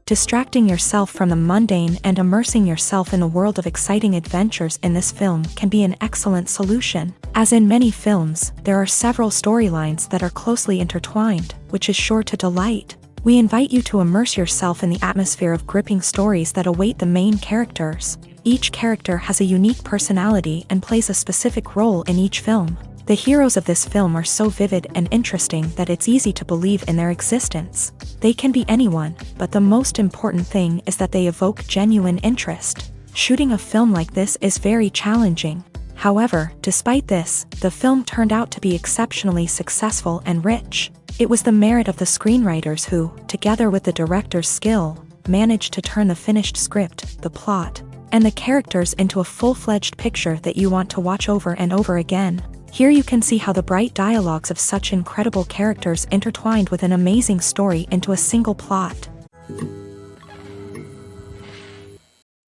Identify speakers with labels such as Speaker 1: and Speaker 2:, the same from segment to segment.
Speaker 1: Distracting yourself from the mundane and immersing yourself in a world of exciting adventures in this film can be an excellent solution. As in many films, there are several storylines that are closely intertwined, which is sure to delight. We invite you to immerse yourself in the atmosphere of gripping stories that await the main characters. Each character has a unique personality and plays a specific role in each film. The heroes of this film are so vivid and interesting that it's easy to believe in their existence. They can be anyone, but the most important thing is that they evoke genuine interest. Shooting a film like this is very challenging. However, despite this, the film turned out to be exceptionally successful and rich. It was the merit of the screenwriters who, together with the director's skill, managed to turn the finished script, the plot, and the characters into a full-fledged picture that you want to watch over and over again. Here you can see how the bright dialogues of such incredible characters intertwined with an amazing story into a single plot.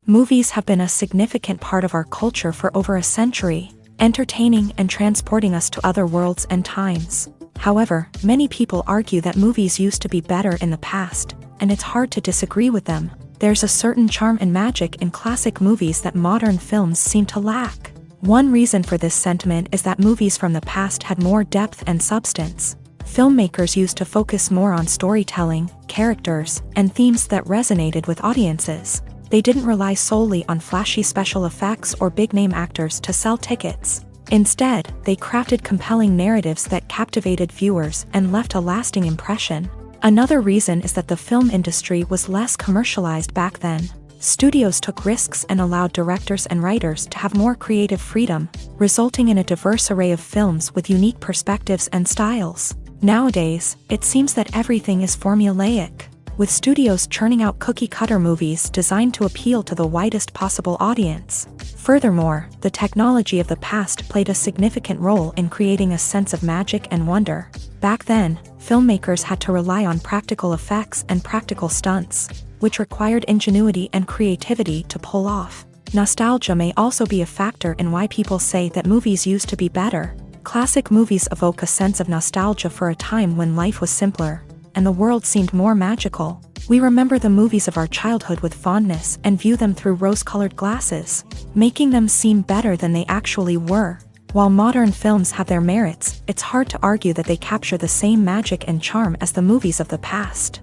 Speaker 1: Movies have been a significant part of our culture for over a century, entertaining and transporting us to other worlds and times. However, many people argue that movies used to be better in the past, and it's hard to disagree with them. There's a certain charm and magic in classic movies that modern films seem to lack. One reason for this sentiment is that movies from the past had more depth and substance. Filmmakers used to focus more on storytelling, characters, and themes that resonated with audiences. They didn't rely solely on flashy special effects or big-name actors to sell tickets. Instead, they crafted compelling narratives that captivated viewers and left a lasting impression. Another reason is that the film industry was less commercialized back then. Studios took risks and allowed directors and writers to have more creative freedom, resulting in a diverse array of films with unique perspectives and styles. Nowadays, it seems that everything is formulaic, with studios churning out cookie-cutter movies designed to appeal to the widest possible audience. Furthermore, the technology of the past played a significant role in creating a sense of magic and wonder. Back then, filmmakers had to rely on practical effects and practical stunts, which required ingenuity and creativity to pull off. Nostalgia may also be a factor in why people say that movies used to be better. Classic movies evoke a sense of nostalgia for a time when life was simpler, and the world seemed more magical. We remember the movies of our childhood with fondness and view them through rose-colored glasses, making them seem better than they actually were. While modern films have their merits, it's hard to argue that they capture the same magic and charm as the movies of the past.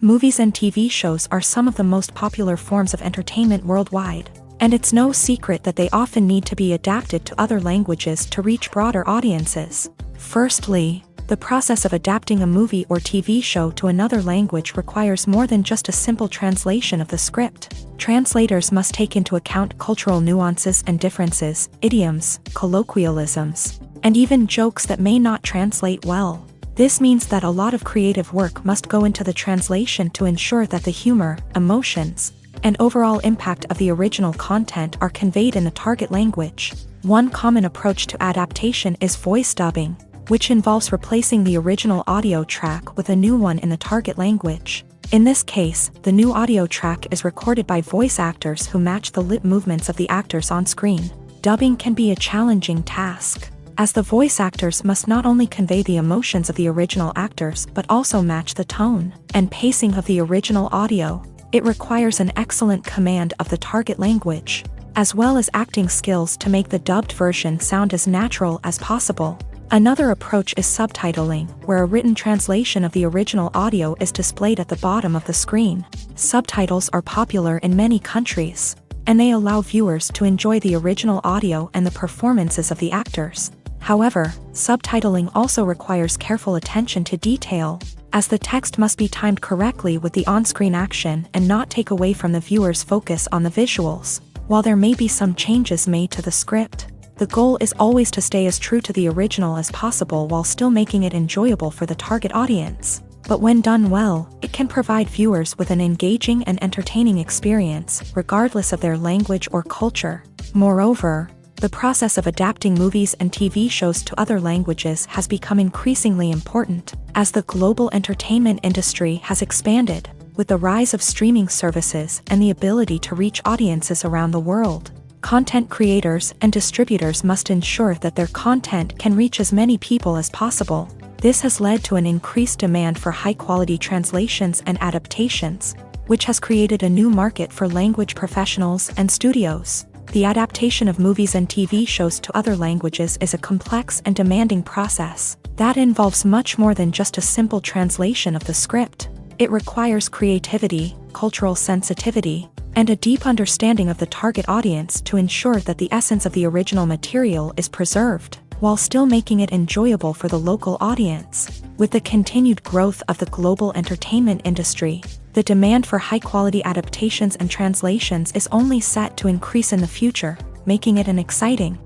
Speaker 1: Movies and TV shows are some of the most popular forms of entertainment worldwide, and it's no secret that they often need to be adapted to other languages to reach broader audiences. Firstly, the process of adapting a movie or TV show to another language requires more than just a simple translation of the script. Translators must take into account cultural nuances and differences, idioms, colloquialisms, and even jokes that may not translate well. This means that a lot of creative work must go into the translation to ensure that the humor, emotions, and overall impact of the original content are conveyed in the target language. One common approach to adaptation is voice dubbing, which involves replacing the original audio track with a new one in the target language. In this case, the new audio track is recorded by voice actors who match the lip movements of the actors on screen. Dubbing can be a challenging task, as the voice actors must not only convey the emotions of the original actors but also match the tone and pacing of the original audio. It requires an excellent command of the target language, as well as acting skills to make the dubbed version sound as natural as possible. Another approach is subtitling, where a written translation of the original audio is displayed at the bottom of the screen. Subtitles are popular in many countries, and they allow viewers to enjoy the original audio and the performances of the actors. However, subtitling also requires careful attention to detail, as the text must be timed correctly with the on-screen action and not take away from the viewer's focus on the visuals. While there may be some changes made to the script, the goal is always to stay as true to the original as possible while still making it enjoyable for the target audience. But when done well, it can provide viewers with an engaging and entertaining experience, regardless of their language or culture. Moreover, the process of adapting movies and TV shows to other languages has become increasingly important, as the global entertainment industry has expanded, with the rise of streaming services and the ability to reach audiences around the world. Content creators and distributors must ensure that their content can reach as many people as possible. This has led to an increased demand for high-quality translations and adaptations, which has created a new market for language professionals and studios. The adaptation of movies and TV shows to other languages is a complex and demanding process that involves much more than just a simple translation of the script. It requires creativity, cultural sensitivity, and a deep understanding of the target audience to ensure that the essence of the original material is preserved, while still making it enjoyable for the local audience. With the continued growth of the global entertainment industry, the demand for high-quality adaptations and translations is only set to increase in the future, making it an exciting.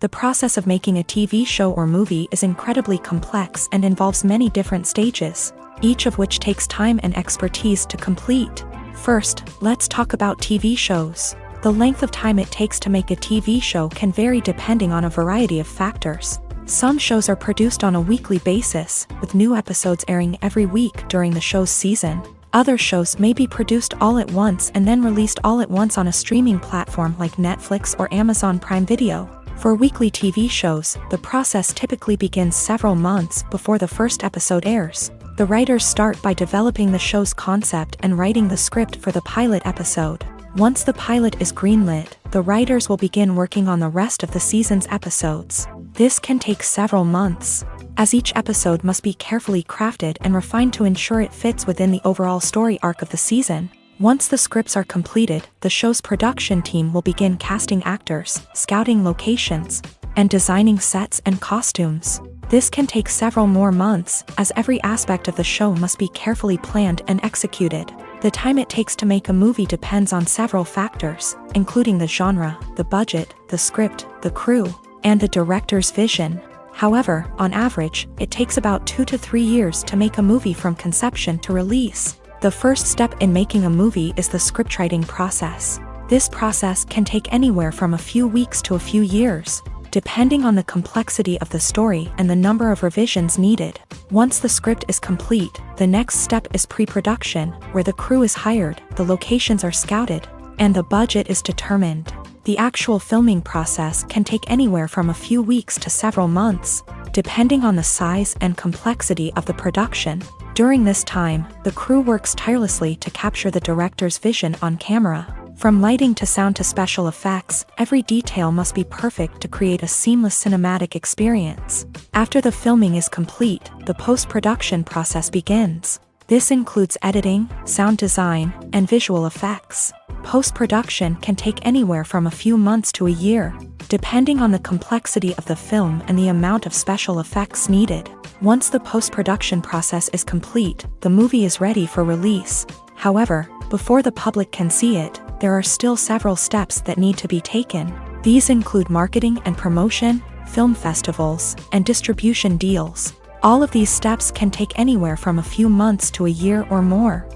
Speaker 1: The process of making a TV show or movie is incredibly complex and involves many different stages, each of which takes time and expertise to complete. First, let's talk about TV shows. The length of time it takes to make a TV show can vary depending on a variety of factors. Some shows are produced on a weekly basis, with new episodes airing every week during the show's season. Other shows may be produced all at once and then released all at once on a streaming platform like Netflix or Amazon Prime Video. For weekly TV shows, the process typically begins several months before the first episode airs. The writers start by developing the show's concept and writing the script for the pilot episode. Once the pilot is greenlit, the writers will begin working on the rest of the season's episodes. This can take several months, as each episode must be carefully crafted and refined to ensure it fits within the overall story arc of the season. Once the scripts are completed, the show's production team will begin casting actors, scouting locations, and designing sets and costumes. This can take several more months, as every aspect of the show must be carefully planned and executed. The time it takes to make a movie depends on several factors, including the genre, the budget, the script, the crew, and the director's vision. However, on average, it takes about 2 to 3 years to make a movie from conception to release. The first step in making a movie is the scriptwriting process. This process can take anywhere from a few weeks to a few years, depending on the complexity of the story and the number of revisions needed. Once the script is complete, the next step is pre-production, where the crew is hired, the locations are scouted, and the budget is determined. The actual filming process can take anywhere from a few weeks to several months, depending on the size and complexity of the production. During this time, the crew works tirelessly to capture the director's vision on camera. From lighting to sound to special effects, every detail must be perfect to create a seamless cinematic experience. After the filming is complete, the post-production process begins. This includes editing, sound design, and visual effects. Post-production can take anywhere from a few months to a year, depending on the complexity of the film and the amount of special effects needed. Once the post-production process is complete, the movie is ready for release. However, before the public can see it, there are still several steps that need to be taken. These include marketing and promotion, film festivals, and distribution deals. All of these steps can take anywhere from a few months to a year or more.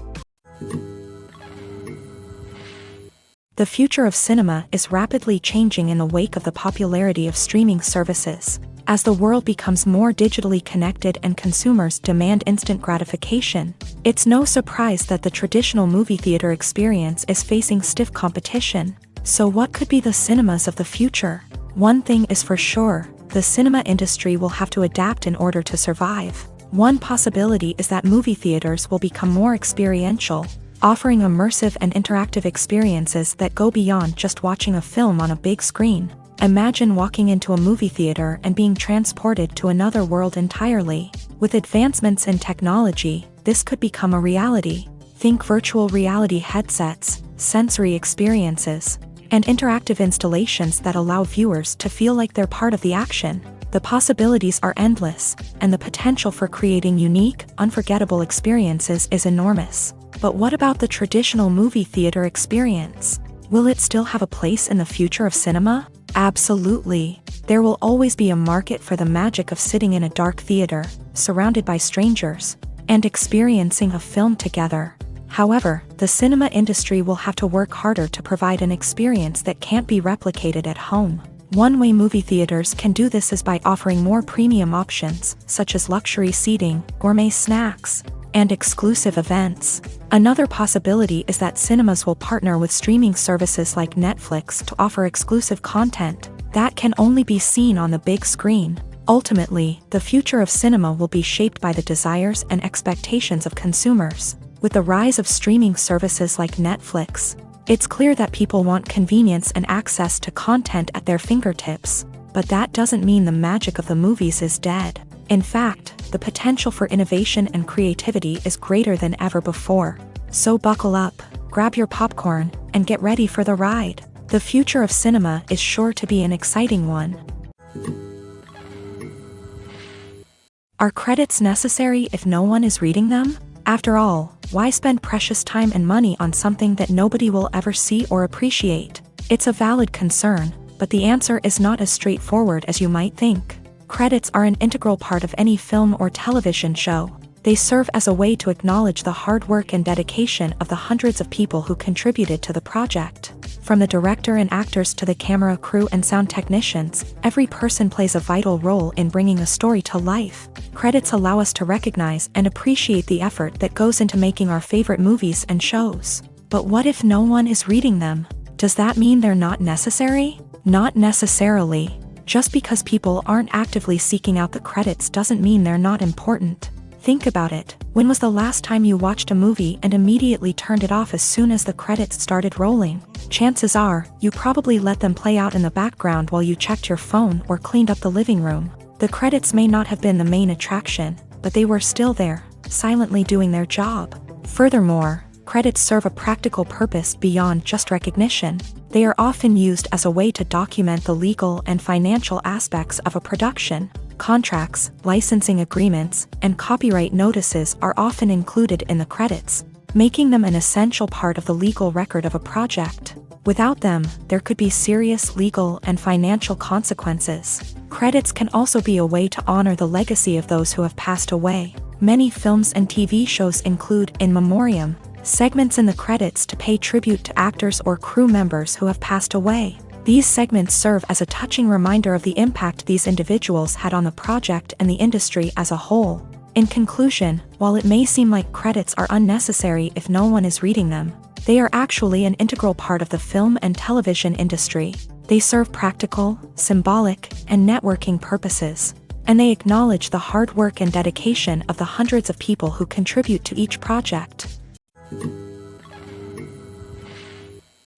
Speaker 1: The future of cinema is rapidly changing in the wake of the popularity of streaming services. As the world becomes more digitally connected and consumers demand instant gratification, it's no surprise that the traditional movie theater experience is facing stiff competition. So what could be the cinemas of the future? One thing is for sure, the cinema industry will have to adapt in order to survive. One possibility is that movie theaters will become more experiential, offering immersive and interactive experiences that go beyond just watching a film on a big screen. Imagine walking into a movie theater and being transported to another world entirely. With advancements in technology, this could become a reality. Think virtual reality headsets, sensory experiences, and interactive installations that allow viewers to feel like they're part of the action. The possibilities are endless, and the potential for creating unique, unforgettable experiences is enormous. But what about the traditional movie theater experience? Will it still have a place in the future of cinema? Absolutely. There will always be a market for the magic of sitting in a dark theater, surrounded by strangers, and experiencing a film together. However, the cinema industry will have to work harder to provide an experience that can't be replicated at home. One way movie theaters can do this is by offering more premium options, such as luxury seating, gourmet snacks, and exclusive events. Another possibility is that cinemas will partner with streaming services like Netflix to offer exclusive content that can only be seen on the big screen. Ultimately, the future of cinema will be shaped by the desires and expectations of consumers. With the rise of streaming services like Netflix, it's clear that people want convenience and access to content at their fingertips. But that doesn't mean the magic of the movies is dead. In fact, the potential for innovation and creativity is greater than ever before. So buckle up, grab your popcorn, and get ready for the ride. The future of cinema is sure to be an exciting one. Are credits necessary if no one is reading them? After all, why spend precious time and money on something that nobody will ever see or appreciate? It's a valid concern, but the answer is not as straightforward as you might think. Credits are an integral part of any film or television show. They serve as a way to acknowledge the hard work and dedication of the hundreds of people who contributed to the project. From the director and actors to the camera crew and sound technicians, every person plays a vital role in bringing a story to life. Credits allow us to recognize and appreciate the effort that goes into making our favorite movies and shows. But what if no one is reading them? Does that mean they're not necessary? Not necessarily. Just because people aren't actively seeking out the credits doesn't mean they're not important. Think about it. When was the last time you watched a movie and immediately turned it off as soon as the credits started rolling? Chances are, you probably let them play out in the background while you checked your phone or cleaned up the living room. The credits may not have been the main attraction, but they were still there, silently doing their job. Furthermore, credits serve a practical purpose beyond just recognition. They are often used as a way to document the legal and financial aspects of a production. Contracts, licensing agreements, and copyright notices are often included in the credits, making them an essential part of the legal record of a project. Without them, there could be serious legal and financial consequences. Credits can also be a way to honor the legacy of those who have passed away. Many films and TV shows include in memoriam segments in the credits to pay tribute to actors or crew members who have passed away. These segments serve as a touching reminder of the impact these individuals had on the project and the industry as a whole. In conclusion, while it may seem like credits are unnecessary if no one is reading them, they are actually an integral part of the film and television industry. They serve practical, symbolic, and networking purposes, and they acknowledge the hard work and dedication of the hundreds of people who contribute to each project.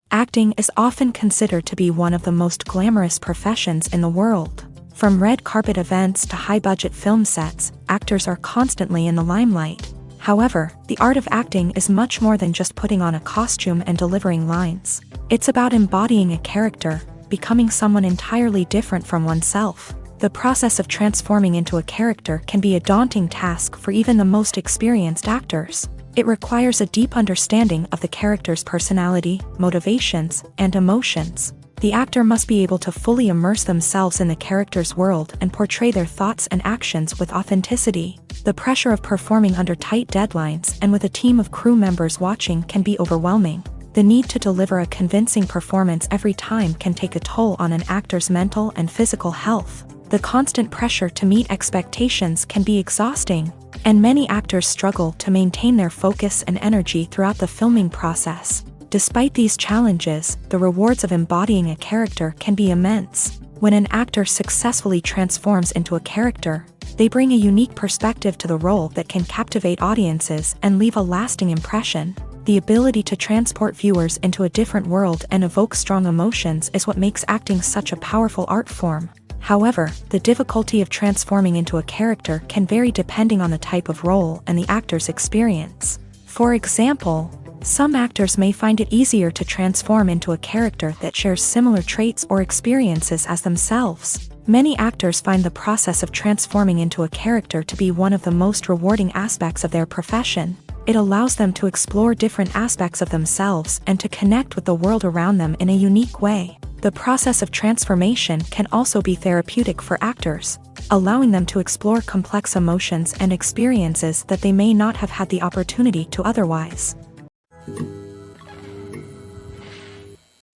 Speaker 1: Acting is often considered to be one of the most glamorous professions in the world. From red carpet events to high-budget film sets, actors are constantly in the limelight. However, the art of acting is much more than just putting on a costume and delivering lines. It's about embodying a character, becoming someone entirely different from oneself. The process of transforming into a character can be a daunting task for even the most experienced actors. It requires a deep understanding of the character's personality, motivations, and emotions. The actor must be able to fully immerse themselves in the character's world and portray their thoughts and actions with authenticity. The pressure of performing under tight deadlines and with a team of crew members watching can be overwhelming. The need to deliver a convincing performance every time can take a toll on an actor's mental and physical health. The constant pressure to meet expectations can be exhausting, and many actors struggle to maintain their focus and energy throughout the filming process. Despite these challenges, the rewards of embodying a character can be immense. When an actor successfully transforms into a character, they bring a unique perspective to the role that can captivate audiences and leave a lasting impression. The ability to transport viewers into a different world and evoke strong emotions is what makes acting such a powerful art form. However, the difficulty of transforming into a character can vary depending on the type of role and the actor's experience. For example, some actors may find it easier to transform into a character that shares similar traits or experiences as themselves. Many actors find the process of transforming into a character to be one of the most rewarding aspects of their profession. It allows them to explore different aspects of themselves and to connect with the world around them in a unique way. The process of transformation can also be therapeutic for actors, allowing them to explore complex emotions and experiences that they may not have had the opportunity to otherwise.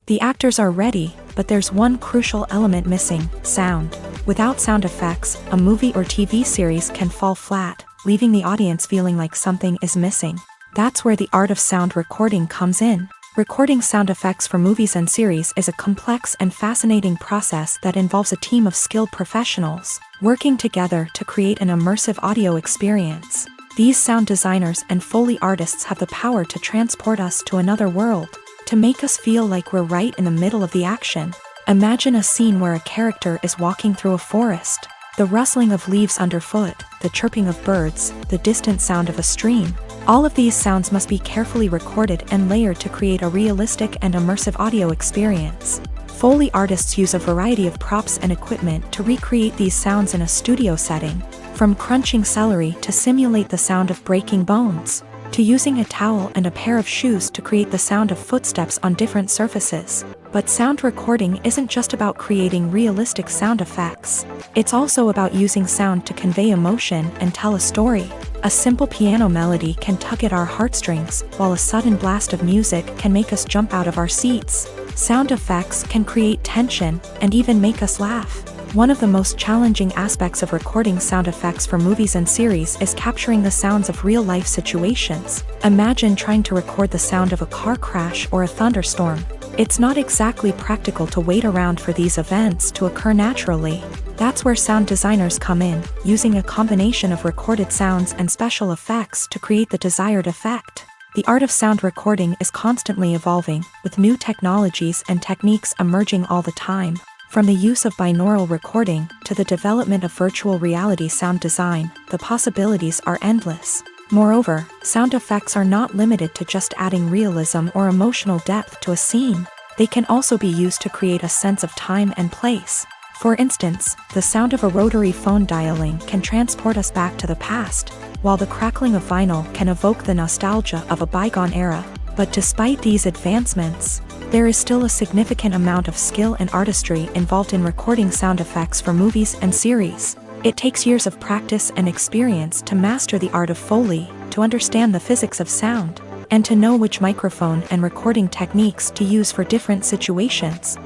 Speaker 1: The actors are ready, but there's one crucial element missing: sound. Without sound effects, a movie or TV series can fall flat. leaving the audience feeling like something is missing. That's where the art of sound recording comes in. Recording sound effects for movies and series is a complex and fascinating process that involves a team of skilled professionals working together to create an immersive audio experience. These sound designers and Foley artists have the power to transport us to another world, to make us feel like we're right in the middle of the action. Imagine a scene where a character is walking through a forest. The rustling of leaves underfoot, the chirping of birds, the distant sound of a stream. All of these sounds must be carefully recorded and layered to create a realistic and immersive audio experience. Foley artists use a variety of props and equipment to recreate these sounds in a studio setting, from crunching celery to simulate the sound of breaking bones, to using a towel and a pair of shoes to create the sound of footsteps on different surfaces. But sound recording isn't just about creating realistic sound effects. It's also about using sound to convey emotion and tell a story. A simple piano melody can tug at our heartstrings, while a sudden blast of music can make us jump out of our seats. Sound effects can create tension and even make us laugh. One of the most challenging aspects of recording sound effects for movies and series is capturing the sounds of real-life situations. Imagine trying to record the sound of a car crash or a thunderstorm. It's not exactly practical to wait around for these events to occur naturally. That's where sound designers come in, using a combination of recorded sounds and special effects to create the desired effect. The art of sound recording is constantly evolving, with new technologies and techniques emerging all the time. From the use of binaural recording to the development of virtual reality sound design, the possibilities are endless. Moreover, sound effects are not limited to just adding realism or emotional depth to a scene. They can also be used to create a sense of time and place. For instance, the sound of a rotary phone dialing can transport us back to the past, while the crackling of vinyl can evoke the nostalgia of a bygone era. But despite these advancements, there is still a significant amount of skill and artistry involved in recording sound effects for movies and series. It takes years of practice and experience to master the art of Foley, to understand the physics of sound, and to know which microphone and recording techniques to use for different situations.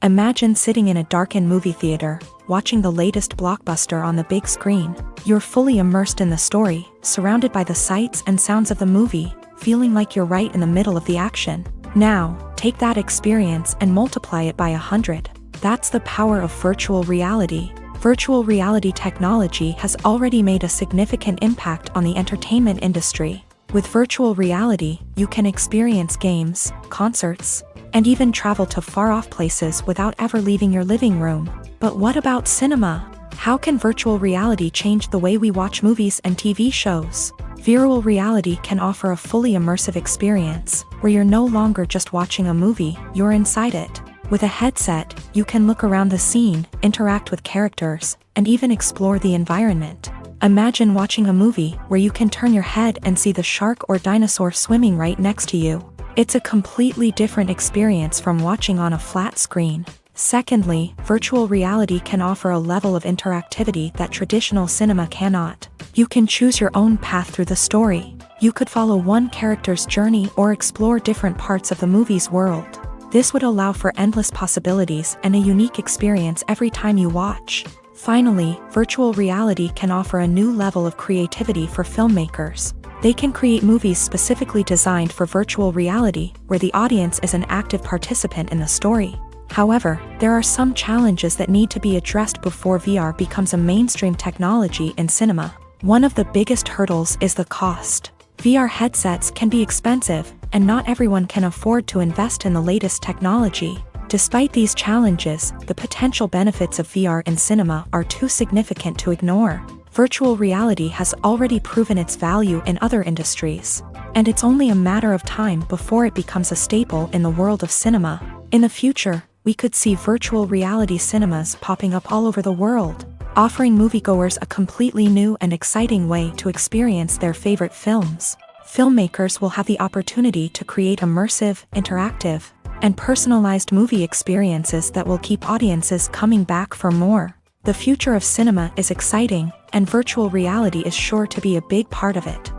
Speaker 1: Imagine sitting in a darkened movie theater, watching the latest blockbuster on the big screen. You're fully immersed in the story, surrounded by the sights and sounds of the movie, feeling like you're right in the middle of the action. Now, take that experience and multiply it by 100. That's the power of virtual reality. Virtual reality technology has already made a significant impact on the entertainment industry. With virtual reality, you can experience games, concerts, and even travel to far-off places without ever leaving your living room. But what about cinema? How can virtual reality change the way we watch movies and TV shows? Virtual reality can offer a fully immersive experience, where you're no longer just watching a movie, you're inside it. With a headset, you can look around the scene, interact with characters, and even explore the environment. Imagine watching a movie where you can turn your head and see the shark or dinosaur swimming right next to you. It's a completely different experience from watching on a flat screen. Secondly, virtual reality can offer a level of interactivity that traditional cinema cannot. You can choose your own path through the story. You could follow one character's journey or explore different parts of the movie's world. This would allow for endless possibilities and a unique experience every time you watch. Finally, virtual reality can offer a new level of creativity for filmmakers. They can create movies specifically designed for virtual reality, where the audience is an active participant in the story. However, there are some challenges that need to be addressed before VR becomes a mainstream technology in cinema. One of the biggest hurdles is the cost. VR headsets can be expensive, and not everyone can afford to invest in the latest technology. Despite these challenges, the potential benefits of VR in cinema are too significant to ignore. Virtual reality has already proven its value in other industries, and it's only a matter of time before it becomes a staple in the world of cinema. In the future, we could see virtual reality cinemas popping up all over the world, offering moviegoers a completely new and exciting way to experience their favorite films. Filmmakers will have the opportunity to create immersive, interactive, and personalized movie experiences that will keep audiences coming back for more. The future of cinema is exciting, and virtual reality is sure to be a big part of it.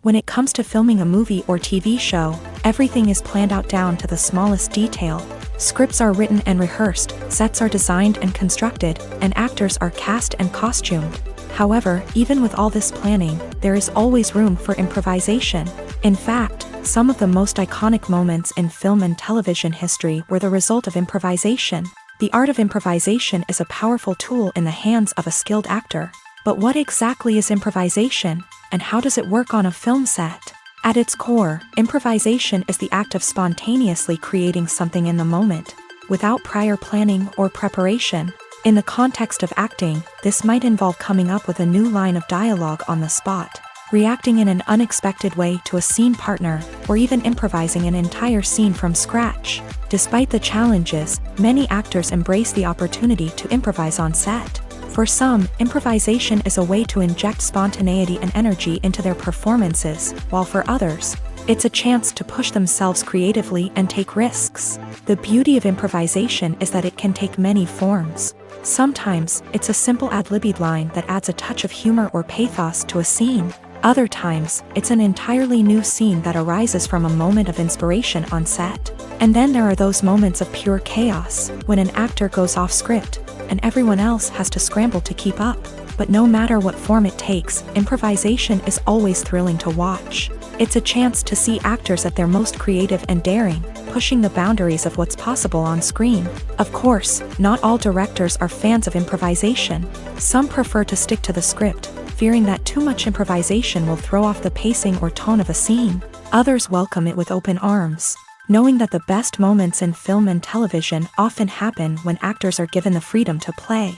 Speaker 1: When it comes to filming a movie or TV show, everything is planned out down to the smallest detail. Scripts are written and rehearsed, sets are designed and constructed, and actors are cast and costumed. However, even with all this planning, there is always room for improvisation. In fact, some of the most iconic moments in film and television history were the result of improvisation. The art of improvisation is a powerful tool in the hands of a skilled actor. But what exactly is improvisation, and how does it work on a film set? At its core, improvisation is the act of spontaneously creating something in the moment, without prior planning or preparation. In the context of acting, this might involve coming up with a new line of dialogue on the spot, reacting in an unexpected way to a scene partner, or even improvising an entire scene from scratch. Despite the challenges, many actors embrace the opportunity to improvise on set. For some, improvisation is a way to inject spontaneity and energy into their performances, while for others, it's a chance to push themselves creatively and take risks. The beauty of improvisation is that it can take many forms. Sometimes, it's a simple ad-libbed line that adds a touch of humor or pathos to a scene. Other times, it's an entirely new scene that arises from a moment of inspiration on set. And then there are those moments of pure chaos, when an actor goes off script, and everyone else has to scramble to keep up. But no matter what form it takes, improvisation is always thrilling to watch. It's a chance to see actors at their most creative and daring, pushing the boundaries of what's possible on screen. Of course, not all directors are fans of improvisation. Some prefer to stick to the script, fearing that too much improvisation will throw off the pacing or tone of a scene. Others welcome it with open arms, knowing that the best moments in film and television often happen when actors are given the freedom to play.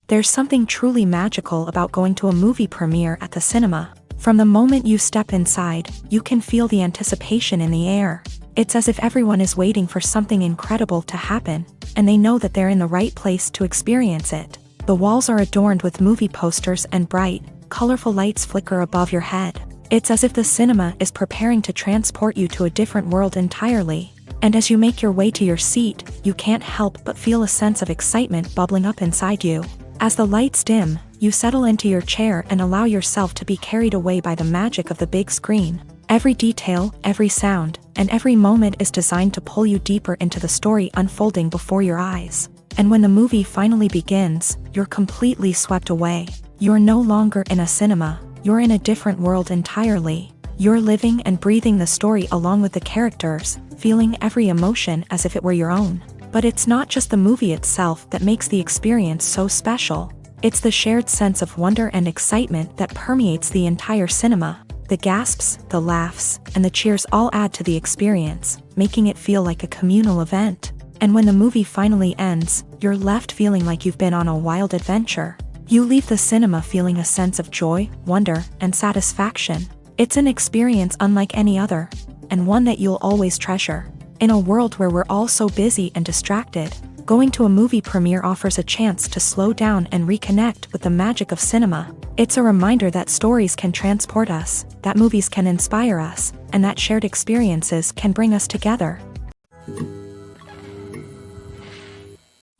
Speaker 1: There's something truly magical about going to a movie premiere at the cinema. From the moment you step inside, you can feel the anticipation in the air. It's as if everyone is waiting for something incredible to happen, and they know that they're in the right place to experience it. The walls are adorned with movie posters and bright, colorful lights flicker above your head. It's as if the cinema is preparing to transport you to a different world entirely. And as you make your way to your seat, you can't help but feel a sense of excitement bubbling up inside you. As the lights dim, you settle into your chair and allow yourself to be carried away by the magic of the big screen. Every detail, every sound, and every moment is designed to pull you deeper into the story unfolding before your eyes. And when the movie finally begins, you're completely swept away. You're no longer in a cinema, you're in a different world entirely. You're living and breathing the story along with the characters, feeling every emotion as if it were your own. But it's not just the movie itself that makes the experience so special. It's the shared sense of wonder and excitement that permeates the entire cinema. The gasps, the laughs, and the cheers all add to the experience, making it feel like a communal event. And when the movie finally ends, you're left feeling like you've been on a wild adventure. You leave the cinema feeling a sense of joy, wonder, and satisfaction. It's an experience unlike any other, and one that you'll always treasure. In a world where we're all so busy and distracted, going to a movie premiere offers a chance to slow down and reconnect with the magic of cinema. It's a reminder that stories can transport us, that movies can inspire us, and that shared experiences can bring us together.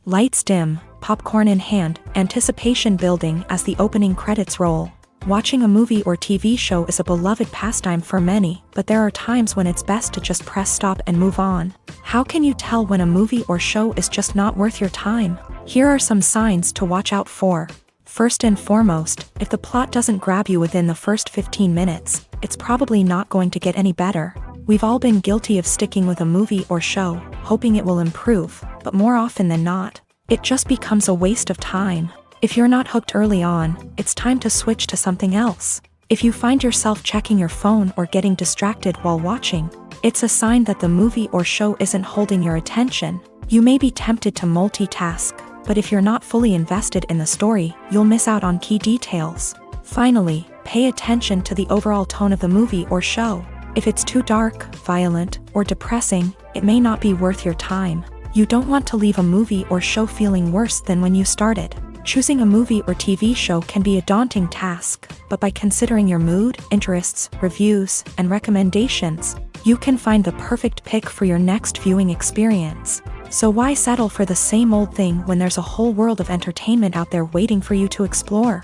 Speaker 1: Lights dim, popcorn in hand, anticipation building as the opening credits roll. Watching a movie or TV show is a beloved pastime for many, but there are times when it's best to just press stop and move on. How can you tell when a movie or show is just not worth your time? Here are some signs to watch out for. First and foremost, if the plot doesn't grab you within the first 15 minutes, it's probably not going to get any better. We've all been guilty of sticking with a movie or show, hoping it will improve, but more often than not, it just becomes a waste of time. If you're not hooked early on, it's time to switch to something else. If you find yourself checking your phone or getting distracted while watching, it's a sign that the movie or show isn't holding your attention. You may be tempted to multitask, but if you're not fully invested in the story, you'll miss out on key details. Finally, pay attention to the overall tone of the movie or show. If it's too dark, violent, or depressing, it may not be worth your time. You don't want to leave a movie or show feeling worse than when you started. Choosing a movie or TV show can be a daunting task, but by considering your mood, interests, reviews, and recommendations, you can find the perfect pick for your next viewing experience. So why settle for the same old thing when there's a whole world of entertainment out there waiting for you to explore?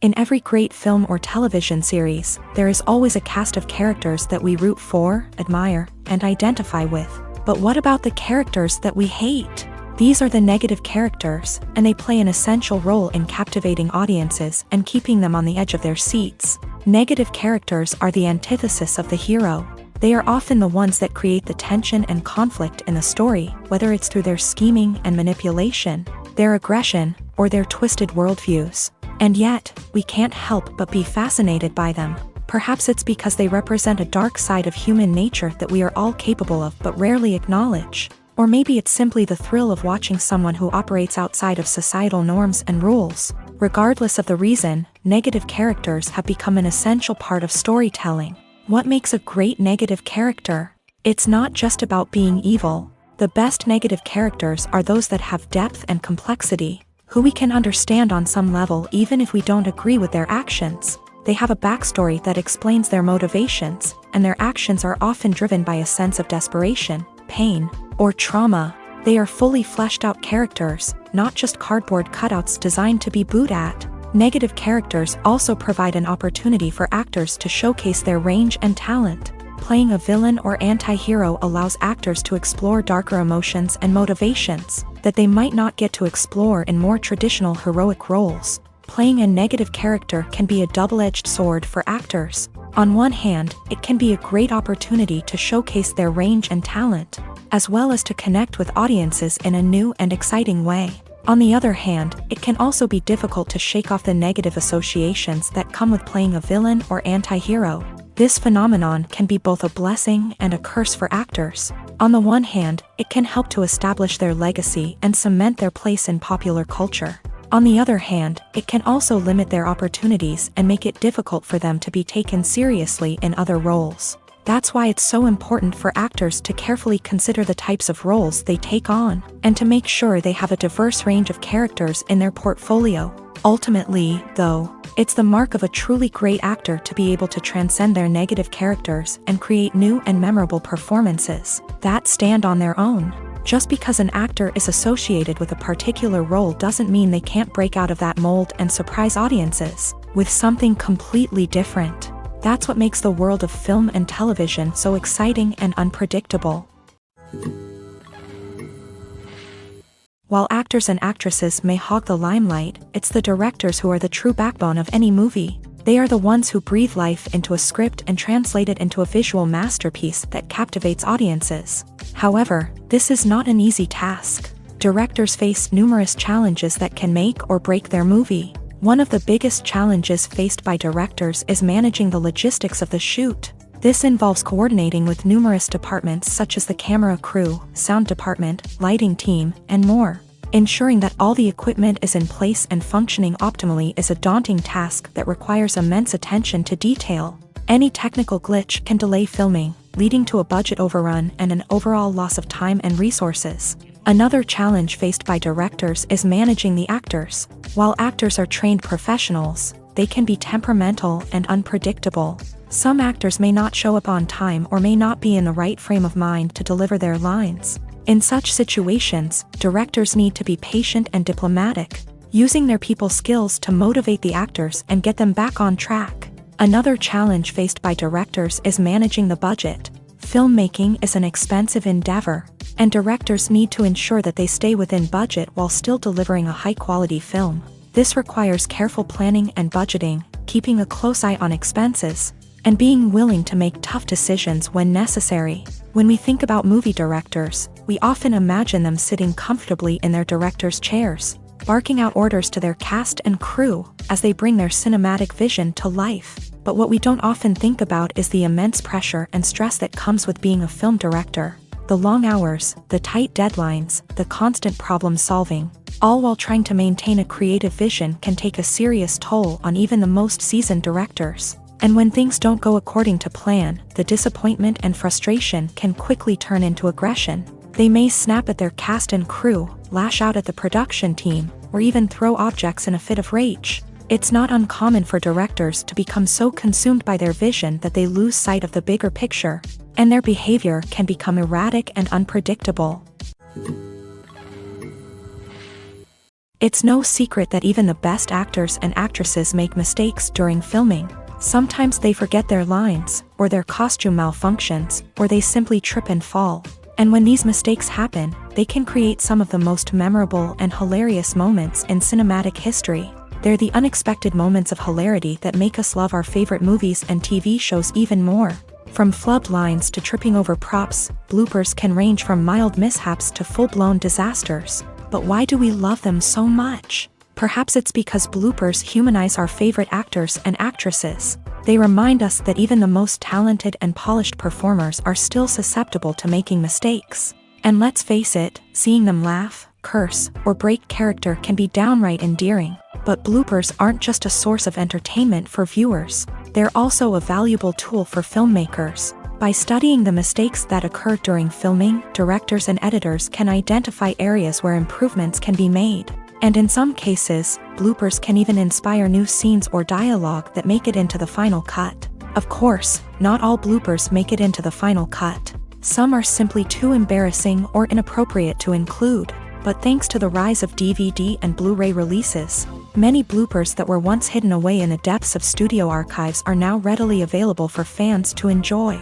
Speaker 1: In every great film or television series, there is always a cast of characters that we root for, admire, and identify with. But what about the characters that we hate? These are the negative characters, and they play an essential role in captivating audiences and keeping them on the edge of their seats. Negative characters are the antithesis of the hero. They are often the ones that create the tension and conflict in the story, whether it's through their scheming and manipulation, their aggression, or their twisted worldviews. And yet, we can't help but be fascinated by them. Perhaps it's because they represent a dark side of human nature that we are all capable of but rarely acknowledge. Or maybe it's simply the thrill of watching someone who operates outside of societal norms and rules. Regardless of the reason, negative characters have become an essential part of storytelling. What makes a great negative character? It's not just about being evil. The best negative characters are those that have depth and complexity, who we can understand on some level even if we don't agree with their actions. They have a backstory that explains their motivations, and their actions are often driven by a sense of desperation, pain, or trauma. They are fully fleshed out characters, not just cardboard cutouts designed to be booed at. Negative characters also provide an opportunity for actors to showcase their range and talent. Playing a villain or anti-hero allows actors to explore darker emotions and motivations that they might not get to explore in more traditional heroic roles. Playing a negative character can be a double-edged sword for actors. On one hand, it can be a great opportunity to showcase their range and talent, as well as to connect with audiences in a new and exciting way. On the other hand, it can also be difficult to shake off the negative associations that come with playing a villain or anti-hero. This phenomenon can be both a blessing and a curse for actors. On the one hand, it can help to establish their legacy and cement their place in popular culture. On the other hand, it can also limit their opportunities and make it difficult for them to be taken seriously in other roles. That's why it's so important for actors to carefully consider the types of roles they take on, and to make sure they have a diverse range of characters in their portfolio. Ultimately, though, it's the mark of a truly great actor to be able to transcend their negative characters and create new and memorable performances that stand on their own. Just because an actor is associated with a particular role doesn't mean they can't break out of that mold and surprise audiences with something completely different. That's what makes the world of film and television so exciting and unpredictable. While actors and actresses may hog the limelight, it's the directors who are the true backbone of any movie. They are the ones who breathe life into a script and translate it into a visual masterpiece that captivates audiences. However, this is not an easy task. Directors face numerous challenges that can make or break their movie. One of the biggest challenges faced by directors is managing the logistics of the shoot. This involves coordinating with numerous departments such as the camera crew, sound department, lighting team, and more. Ensuring that all the equipment is in place and functioning optimally is a daunting task that requires immense attention to detail. Any technical glitch can delay filming, leading to a budget overrun and an overall loss of time and resources. Another challenge faced by directors is managing the actors. While actors are trained professionals, they can be temperamental and unpredictable. Some actors may not show up on time or may not be in the right frame of mind to deliver their lines. In such situations, directors need to be patient and diplomatic, using their people skills to motivate the actors and get them back on track. Another challenge faced by directors is managing the budget. Filmmaking is an expensive endeavor, and directors need to ensure that they stay within budget while still delivering a high-quality film. This requires careful planning and budgeting, keeping a close eye on expenses, and being willing to make tough decisions when necessary. When we think about movie directors, we often imagine them sitting comfortably in their director's chairs, barking out orders to their cast and crew as they bring their cinematic vision to life. But what we don't often think about is the immense pressure and stress that comes with being a film director. The long hours, the tight deadlines, the constant problem solving, all while trying to maintain a creative vision can take a serious toll on even the most seasoned directors. And when things don't go according to plan, the disappointment and frustration can quickly turn into aggression. They may snap at their cast and crew, lash out at the production team, or even throw objects in a fit of rage. It's not uncommon for directors to become so consumed by their vision that they lose sight of the bigger picture, and their behavior can become erratic and unpredictable. It's no secret that even the best actors and actresses make mistakes during filming. Sometimes they forget their lines, or their costume malfunctions, or they simply trip and fall. And when these mistakes happen, they can create some of the most memorable and hilarious moments in cinematic history. They're the unexpected moments of hilarity that make us love our favorite movies and TV shows even more. From flubbed lines to tripping over props, bloopers can range from mild mishaps to full-blown disasters. But why do we love them so much? Perhaps it's because bloopers humanize our favorite actors and actresses. They remind us that even the most talented and polished performers are still susceptible to making mistakes. And let's face it, seeing them laugh, curse, or break character can be downright endearing. But bloopers aren't just a source of entertainment for viewers. They're also a valuable tool for filmmakers. By studying the mistakes that occur during filming, directors and editors can identify areas where improvements can be made. And in some cases, bloopers can even inspire new scenes or dialogue that make it into the final cut. Of course, not all bloopers make it into the final cut. Some are simply too embarrassing or inappropriate to include. But thanks to the rise of DVD and Blu-ray releases, many bloopers that were once hidden away in the depths of studio archives are now readily available for fans to enjoy.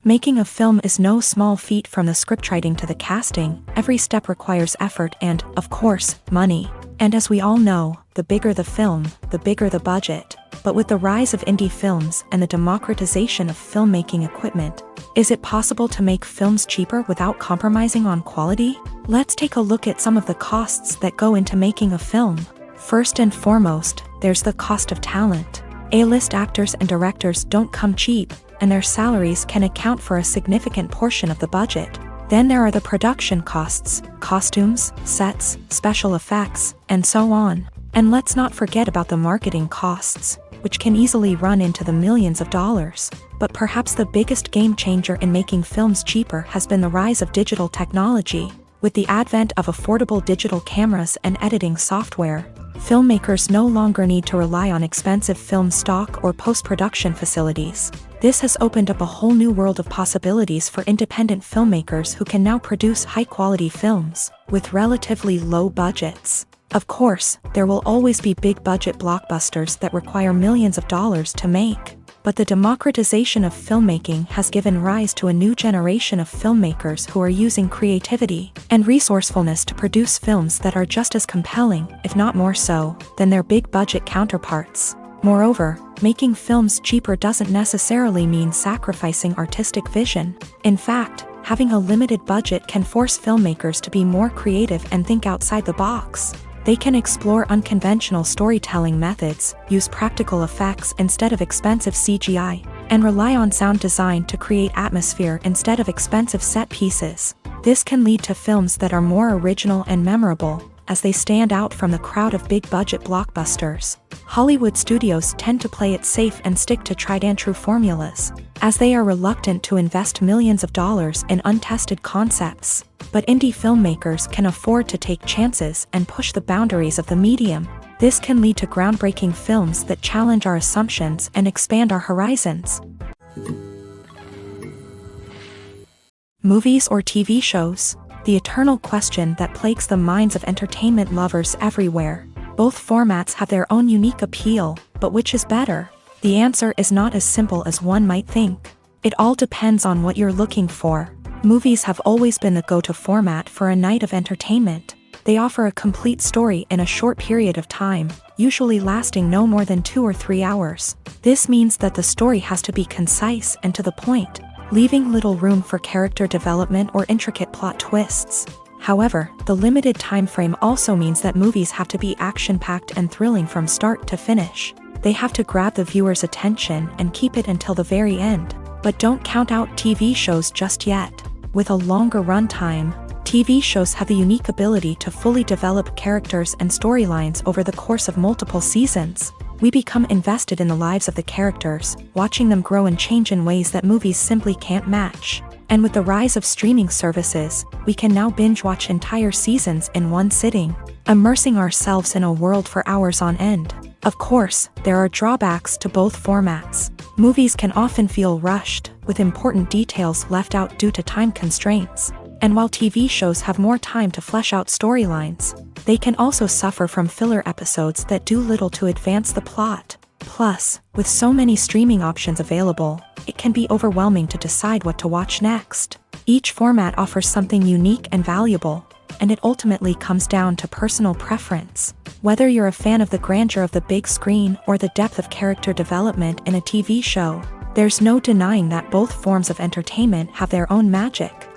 Speaker 1: Making a film is no small feat. From the scriptwriting to the casting, every step requires effort and, of course, money. And as we all know, the bigger the film, the bigger the budget. But with the rise of indie films and the democratization of filmmaking equipment, is it possible to make films cheaper without compromising on quality? Let's take a look at some of the costs that go into making a film. First and foremost, there's the cost of talent. A-list actors and directors don't come cheap, and their salaries can account for a significant portion of the budget. Then there are the production costs, costumes, sets, special effects, and so on. And let's not forget about the marketing costs, which can easily run into the millions of dollars. But perhaps the biggest game changer in making films cheaper has been the rise of digital technology. With the advent of affordable digital cameras and editing software, filmmakers no longer need to rely on expensive film stock or post-production facilities. This has opened up a whole new world of possibilities for independent filmmakers who can now produce high-quality films with relatively low budgets. Of course, there will always be big-budget blockbusters that require millions of dollars to make. But the democratization of filmmaking has given rise to a new generation of filmmakers who are using creativity and resourcefulness to produce films that are just as compelling, if not more so, than their big-budget counterparts. Moreover, making films cheaper doesn't necessarily mean sacrificing artistic vision. In fact, having a limited budget can force filmmakers to be more creative and think outside the box. They can explore unconventional storytelling methods, use practical effects instead of expensive CGI, and rely on sound design to create atmosphere instead of expensive set pieces. This can lead to films that are more original and memorable, as they stand out from the crowd of big-budget blockbusters. Hollywood studios tend to play it safe and stick to tried-and-true formulas, as they are reluctant to invest millions of dollars in untested concepts. But indie filmmakers can afford to take chances and push the boundaries of the medium. This can lead to groundbreaking films that challenge our assumptions and expand our horizons. Movies or TV shows? The eternal question that plagues the minds of entertainment lovers everywhere. Both formats have their own unique appeal, but which is better? The answer is not as simple as one might think. It all depends on what you're looking for. Movies have always been the go-to format for a night of entertainment. They offer a complete story in a short period of time, usually lasting no more than 2 or 3 hours. This means that the story has to be concise and to the point, leaving little room for character development or intricate plot twists. However, the limited time frame also means that movies have to be action-packed and thrilling from start to finish. They have to grab the viewer's attention and keep it until the very end. But don't count out TV shows just yet. With a longer runtime, TV shows have the unique ability to fully develop characters and storylines over the course of multiple seasons. We become invested in the lives of the characters, watching them grow and change in ways that movies simply can't match. And with the rise of streaming services, we can now binge-watch entire seasons in one sitting, immersing ourselves in a world for hours on end. Of course, there are drawbacks to both formats. Movies can often feel rushed, with important details left out due to time constraints. And while TV shows have more time to flesh out storylines, they can also suffer from filler episodes that do little to advance the plot. Plus, with so many streaming options available, it can be overwhelming to decide what to watch next. Each format offers something unique and valuable, and it ultimately comes down to personal preference. Whether you're a fan of the grandeur of the big screen or the depth of character development in a TV show, there's no denying that both forms of entertainment have their own magic.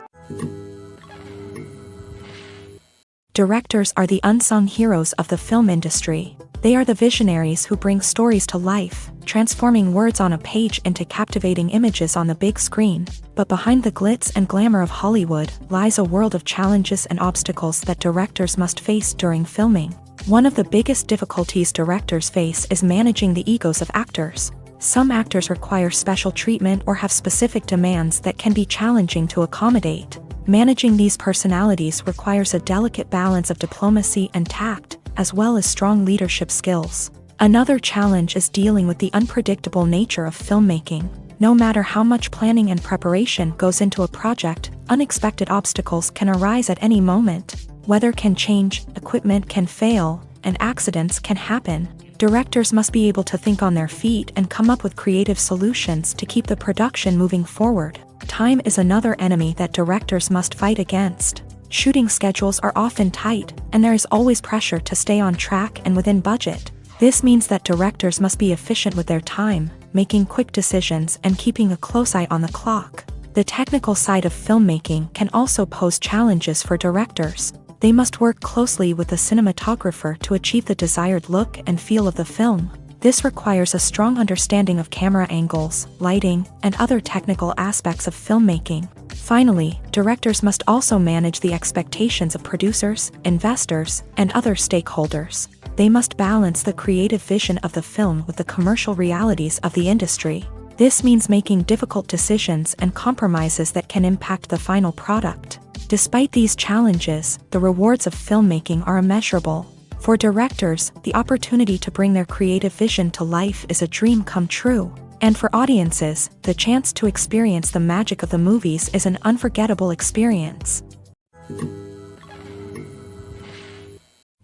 Speaker 1: Directors are the unsung heroes of the film industry. They are the visionaries who bring stories to life, transforming words on a page into captivating images on the big screen. But behind the glitz and glamour of Hollywood lies a world of challenges and obstacles that directors must face during filming. One of the biggest difficulties directors face is managing the egos of actors. Some actors require special treatment or have specific demands that can be challenging to accommodate. Managing these personalities requires a delicate balance of diplomacy and tact, as well as strong leadership skills. Another challenge is dealing with the unpredictable nature of filmmaking. No matter how much planning and preparation goes into a project, unexpected obstacles can arise at any moment. Weather can change, equipment can fail, and accidents can happen. Directors must be able to think on their feet and come up with creative solutions to keep the production moving forward. Time is another enemy that directors must fight against. Shooting schedules are often tight, and there is always pressure to stay on track and within budget. This means that directors must be efficient with their time, making quick decisions and keeping a close eye on the clock. The technical side of filmmaking can also pose challenges for directors. They must work closely with the cinematographer to achieve the desired look and feel of the film. This requires a strong understanding of camera angles, lighting, and other technical aspects of filmmaking. Finally, directors must also manage the expectations of producers, investors, and other stakeholders. They must balance the creative vision of the film with the commercial realities of the industry. This means making difficult decisions and compromises that can impact the final product. Despite these challenges, the rewards of filmmaking are immeasurable. For directors, the opportunity to bring their creative vision to life is a dream come true. And for audiences, the chance to experience the magic of the movies is an unforgettable experience.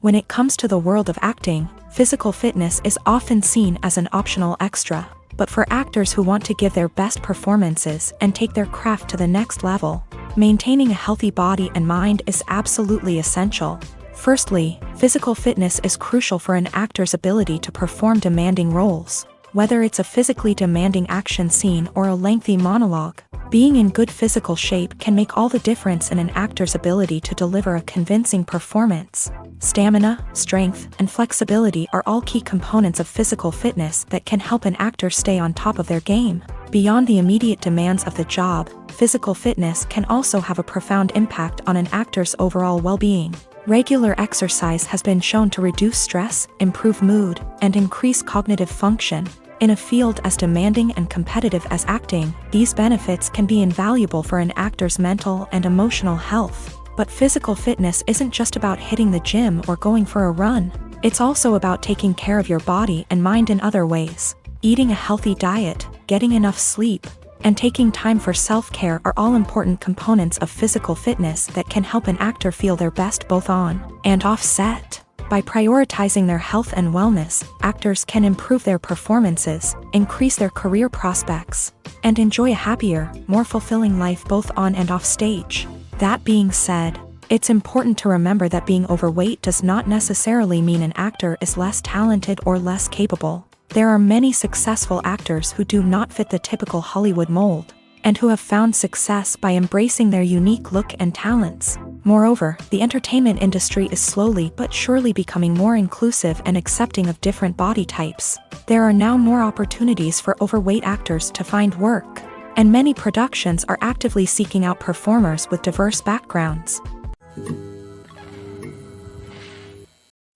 Speaker 1: When it comes to the world of acting, physical fitness is often seen as an optional extra. But for actors who want to give their best performances and take their craft to the next level, maintaining a healthy body and mind is absolutely essential. Firstly, physical fitness is crucial for an actor's ability to perform demanding roles. Whether it's a physically demanding action scene or a lengthy monologue, being in good physical shape can make all the difference in an actor's ability to deliver a convincing performance. Stamina, strength, and flexibility are all key components of physical fitness that can help an actor stay on top of their game. Beyond the immediate demands of the job, physical fitness can also have a profound impact on an actor's overall well-being. Regular exercise has been shown to reduce stress, improve mood, and increase cognitive function. In a field as demanding and competitive as acting, these benefits can be invaluable for an actor's mental and emotional health. But physical fitness isn't just about hitting the gym or going for a run. It's also about taking care of your body and mind in other ways. Eating a healthy diet, getting enough sleep, and taking time for self-care are all important components of physical fitness that can help an actor feel their best both on and off set. By prioritizing their health and wellness, actors can improve their performances, increase their career prospects, and enjoy a happier, more fulfilling life both on and off stage. That being said, it's important to remember that being overweight does not necessarily mean an actor is less talented or less capable. There are many successful actors who do not fit the typical Hollywood mold, and who have found success by embracing their unique look and talents. Moreover, the entertainment industry is slowly but surely becoming more inclusive and accepting of different body types. There are now more opportunities for overweight actors to find work, and many productions are actively seeking out performers with diverse backgrounds.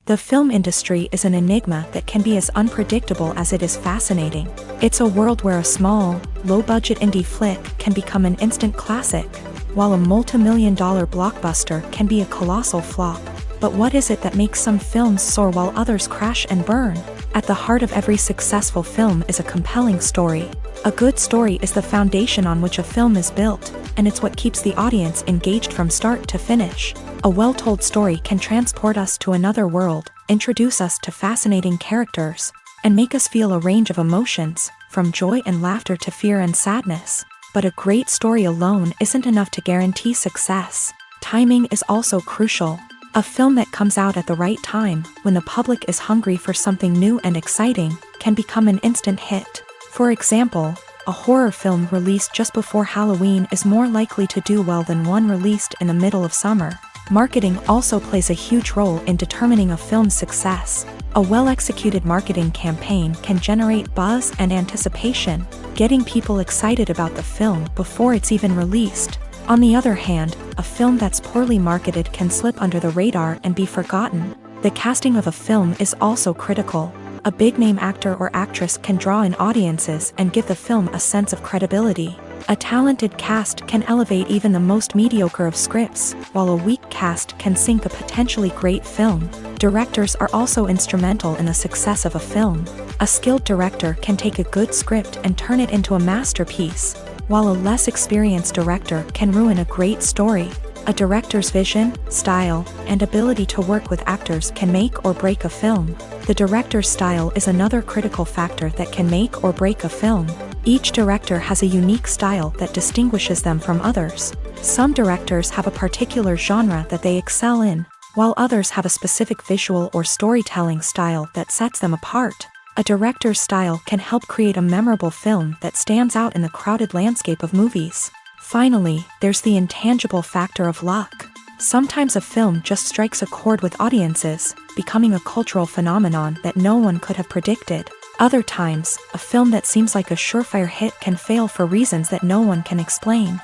Speaker 1: The film industry is an enigma that can be as unpredictable as it is fascinating. It's a world where a small, low-budget indie flick can become an instant classic, while a multi-million-dollar blockbuster can be a colossal flop. But what is it that makes some films soar while others crash and burn? At the heart of every successful film is a compelling story. A good story is the foundation on which a film is built, and it's what keeps the audience engaged from start to finish. A well-told story can transport us to another world, introduce us to fascinating characters, and make us feel a range of emotions, from joy and laughter to fear and sadness. But a great story alone isn't enough to guarantee success. Timing is also crucial. A film that comes out at the right time, when the public is hungry for something new and exciting, can become an instant hit. For example, a horror film released just before Halloween is more likely to do well than one released in the middle of summer. Marketing also plays a huge role in determining a film's success. A well-executed marketing campaign can generate buzz and anticipation, getting people excited about the film before it's even released. On the other hand, a film that's poorly marketed can slip under the radar and be forgotten. The casting of a film is also critical. A big-name actor or actress can draw in audiences and give the film a sense of credibility. A talented cast can elevate even the most mediocre of scripts, while a weak cast can sink a potentially great film. Directors are also instrumental in the success of a film. A skilled director can take a good script and turn it into a masterpiece, while a less experienced director can ruin a great story. A director's vision, style, and ability to work with actors can make or break a film. The director's style is another critical factor that can make or break a film. Each director has a unique style that distinguishes them from others. Some directors have a particular genre that they excel in, while others have a specific visual or storytelling style that sets them apart. A director's style can help create a memorable film that stands out in the crowded landscape of movies. Finally, there's the intangible factor of luck. Sometimes a film just strikes a chord with audiences, becoming a cultural phenomenon that no one could have predicted. Other times, a film that seems like a surefire hit can fail for reasons that no one can explain.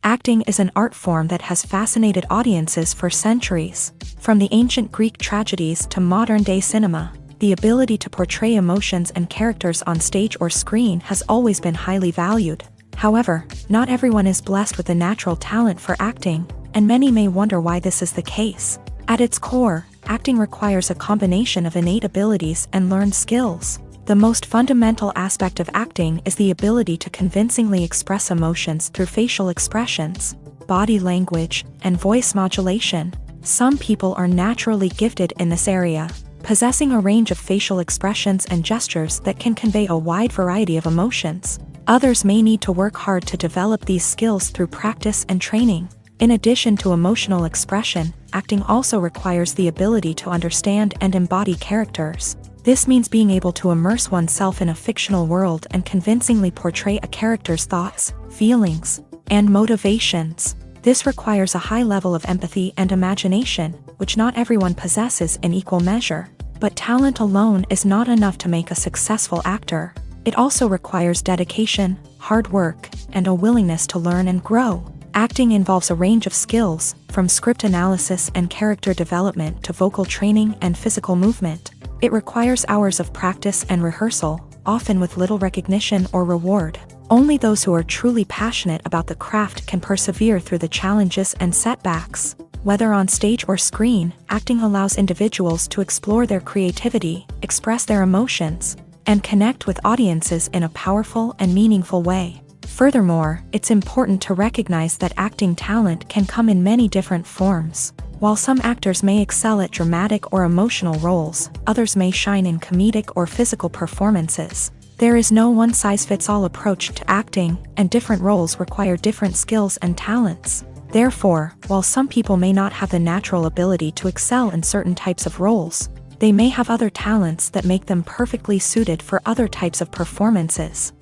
Speaker 1: Acting is an art form that has fascinated audiences for centuries. From the ancient Greek tragedies to modern-day cinema, the ability to portray emotions and characters on stage or screen has always been highly valued. However, not everyone is blessed with a natural talent for acting, and many may wonder why this is the case. At its core, acting requires a combination of innate abilities and learned skills. The most fundamental aspect of acting is the ability to convincingly express emotions through facial expressions, body language, and voice modulation. Some people are naturally gifted in this area, possessing a range of facial expressions and gestures that can convey a wide variety of emotions. Others may need to work hard to develop these skills through practice and training. In addition to emotional expression, acting also requires the ability to understand and embody characters. This means being able to immerse oneself in a fictional world and convincingly portray a character's thoughts, feelings, and motivations. This requires a high level of empathy and imagination, which not everyone possesses in equal measure. But talent alone is not enough to make a successful actor. It also requires dedication, hard work, and a willingness to learn and grow. Acting involves a range of skills, from script analysis and character development to vocal training and physical movement. It requires hours of practice and rehearsal, often with little recognition or reward. Only those who are truly passionate about the craft can persevere through the challenges and setbacks. Whether on stage or screen, acting allows individuals to explore their creativity, express their emotions, and connect with audiences in a powerful and meaningful way. Furthermore, it's important to recognize that acting talent can come in many different forms. While some actors may excel at dramatic or emotional roles, others may shine in comedic or physical performances. There is no one-size-fits-all approach to acting, and different roles require different skills and talents. Therefore, while some people may not have the natural ability to excel in certain types of roles, they may have other talents that make them perfectly suited for other types of performances.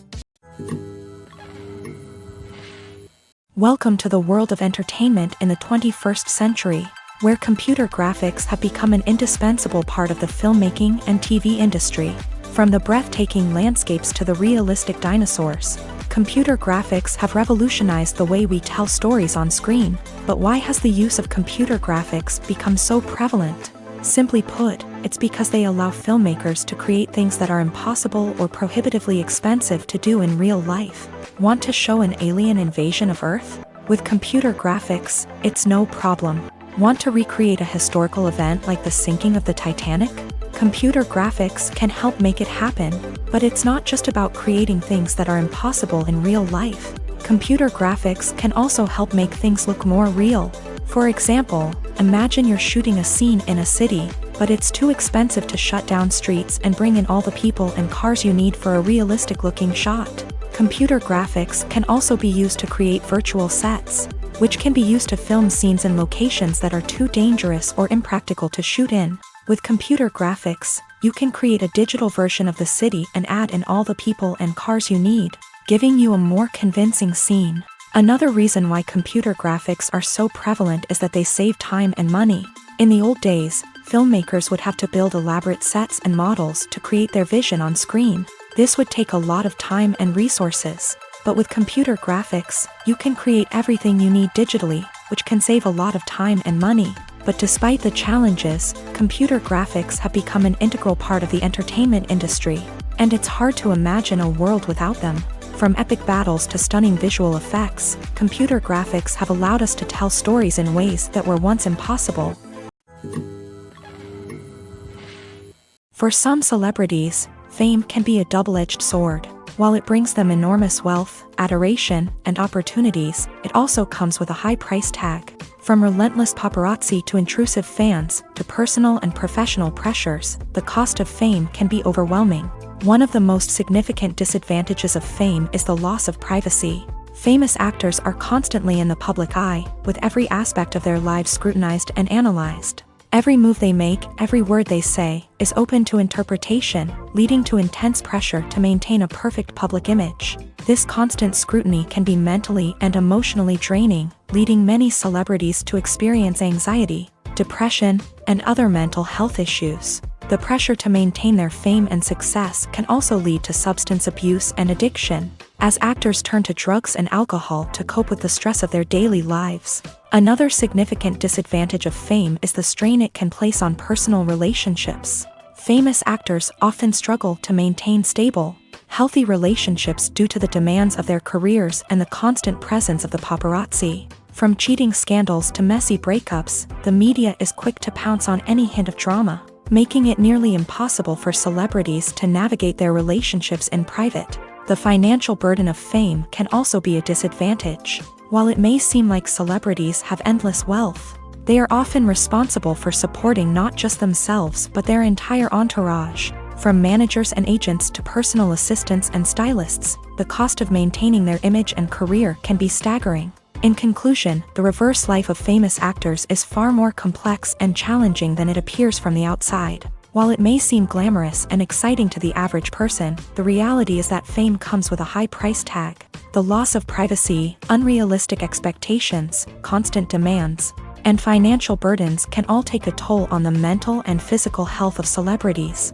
Speaker 1: Welcome to the world of entertainment in the 21st century, where computer graphics have become an indispensable part of the filmmaking and TV industry. From the breathtaking landscapes to the realistic dinosaurs, computer graphics have revolutionized the way we tell stories on screen. But why has the use of computer graphics become so prevalent? Simply put, it's because they allow filmmakers to create things that are impossible or prohibitively expensive to do in real life. Want to show an alien invasion of Earth? With computer graphics, it's no problem. Want to recreate a historical event like the sinking of the Titanic? Computer graphics can help make it happen, but it's not just about creating things that are impossible in real life. Computer graphics can also help make things look more real. For example, imagine you're shooting a scene in a city, but it's too expensive to shut down streets and bring in all the people and cars you need for a realistic-looking shot. Computer graphics can also be used to create virtual sets, which can be used to film scenes in locations that are too dangerous or impractical to shoot in. With computer graphics, you can create a digital version of the city and add in all the people and cars you need, giving you a more convincing scene. Another reason why computer graphics are so prevalent is that they save time and money. In the old days, filmmakers would have to build elaborate sets and models to create their vision on screen. This would take a lot of time and resources. But with computer graphics, you can create everything you need digitally, which can save a lot of time and money. But despite the challenges, computer graphics have become an integral part of the entertainment industry, and it's hard to imagine a world without them. From epic battles to stunning visual effects, computer graphics have allowed us to tell stories in ways that were once impossible. For some celebrities, fame can be a double-edged sword. While it brings them enormous wealth, adoration, and opportunities, it also comes with a high price tag. From relentless paparazzi to intrusive fans, to personal and professional pressures, the cost of fame can be overwhelming. One of the most significant disadvantages of fame is the loss of privacy. Famous actors are constantly in the public eye, with every aspect of their lives scrutinized and analyzed. Every move they make, every word they say, is open to interpretation, leading to intense pressure to maintain a perfect public image. This constant scrutiny can be mentally and emotionally draining, leading many celebrities to experience anxiety, depression, and other mental health issues. The pressure to maintain their fame and success can also lead to substance abuse and addiction, as actors turn to drugs and alcohol to cope with the stress of their daily lives. Another significant disadvantage of fame is the strain it can place on personal relationships. Famous actors often struggle to maintain stable, healthy relationships due to the demands of their careers and the constant presence of the paparazzi. From cheating scandals to messy breakups, the media is quick to pounce on any hint of drama, making it nearly impossible for celebrities to navigate their relationships in private. The financial burden of fame can also be a disadvantage. While it may seem like celebrities have endless wealth, they are often responsible for supporting not just themselves but their entire entourage. From managers and agents to personal assistants and stylists, the cost of maintaining their image and career can be staggering. In conclusion, the reverse life of famous actors is far more complex and challenging than it appears from the outside. While it may seem glamorous and exciting to the average person, the reality is that fame comes with a high price tag. The loss of privacy, unrealistic expectations, constant demands, and financial burdens can all take a toll on the mental and physical health of celebrities.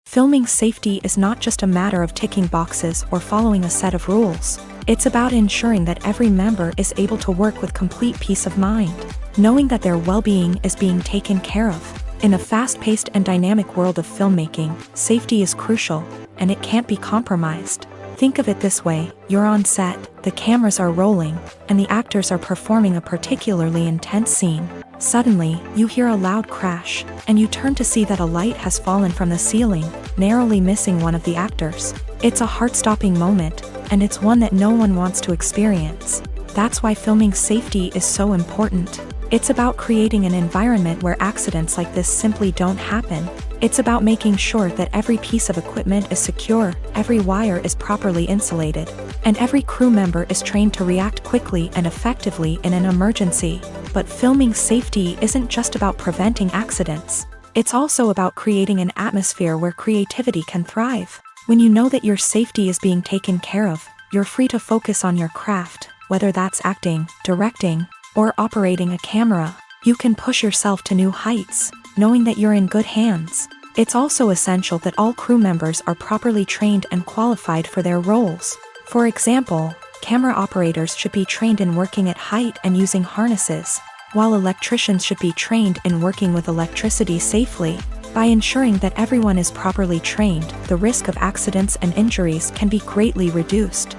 Speaker 1: Filming safety is not just a matter of ticking boxes or following a set of rules. It's about ensuring that every member is able to work with complete peace of mind, knowing that their well-being is being taken care of. In a fast-paced and dynamic world of filmmaking, safety is crucial, and it can't be compromised. Think of it this way: you're on set, the cameras are rolling, and the actors are performing a particularly intense scene. Suddenly, you hear a loud crash, and you turn to see that a light has fallen from the ceiling, narrowly missing one of the actors. It's a heart-stopping moment, and it's one that no one wants to experience. That's why filming safety is so important. It's about creating an environment where accidents like this simply don't happen. It's about making sure that every piece of equipment is secure, every wire is properly insulated, and every crew member is trained to react quickly and effectively in an emergency. But filming safety isn't just about preventing accidents. It's also about creating an atmosphere where creativity can thrive. When you know that your safety is being taken care of, you're free to focus on your craft, whether that's acting, directing, or operating a camera. You can push yourself to new heights, knowing that you're in good hands. It's also essential that all crew members are properly trained and qualified for their roles. For example, camera operators should be trained in working at height and using harnesses, while electricians should be trained in working with electricity safely. By ensuring that everyone is properly trained, the risk of accidents and injuries can be greatly reduced.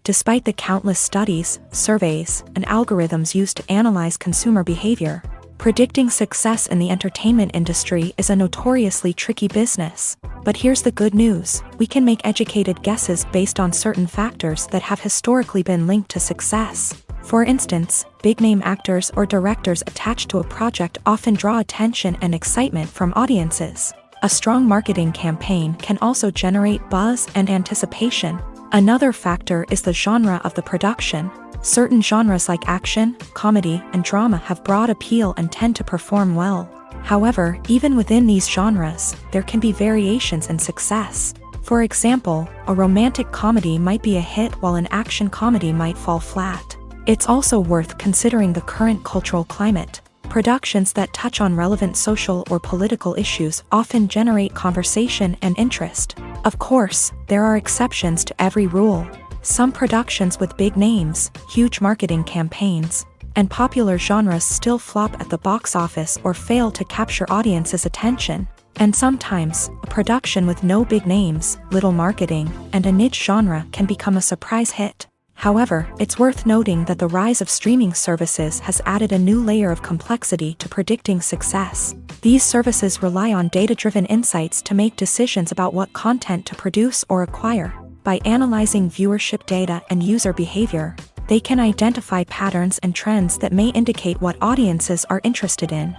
Speaker 1: Despite the countless studies, surveys, and algorithms used to analyze consumer behavior, predicting success in the entertainment industry is a notoriously tricky business. But here's the good news: we can make educated guesses based on certain factors that have historically been linked to success. For instance, big-name actors or directors attached to a project often draw attention and excitement from audiences. A strong marketing campaign can also generate buzz and anticipation. Another factor is the genre of the production. Certain genres like action, comedy, and drama have broad appeal and tend to perform well. However, even within these genres, there can be variations in success. For example, a romantic comedy might be a hit while an action comedy might fall flat. It's also worth considering the current cultural climate. Productions that touch on relevant social or political issues often generate conversation and interest. Of course, there are exceptions to every rule. Some productions with big names, huge marketing campaigns, and popular genres still flop at the box office or fail to capture audiences' attention. And sometimes, a production with no big names, little marketing, and a niche genre can become a surprise hit. However, it's worth noting that the rise of streaming services has added a new layer of complexity to predicting success. These services rely on data-driven insights to make decisions about what content to produce or acquire. By analyzing viewership data and user behavior, they can identify patterns and trends that may indicate what audiences are interested in.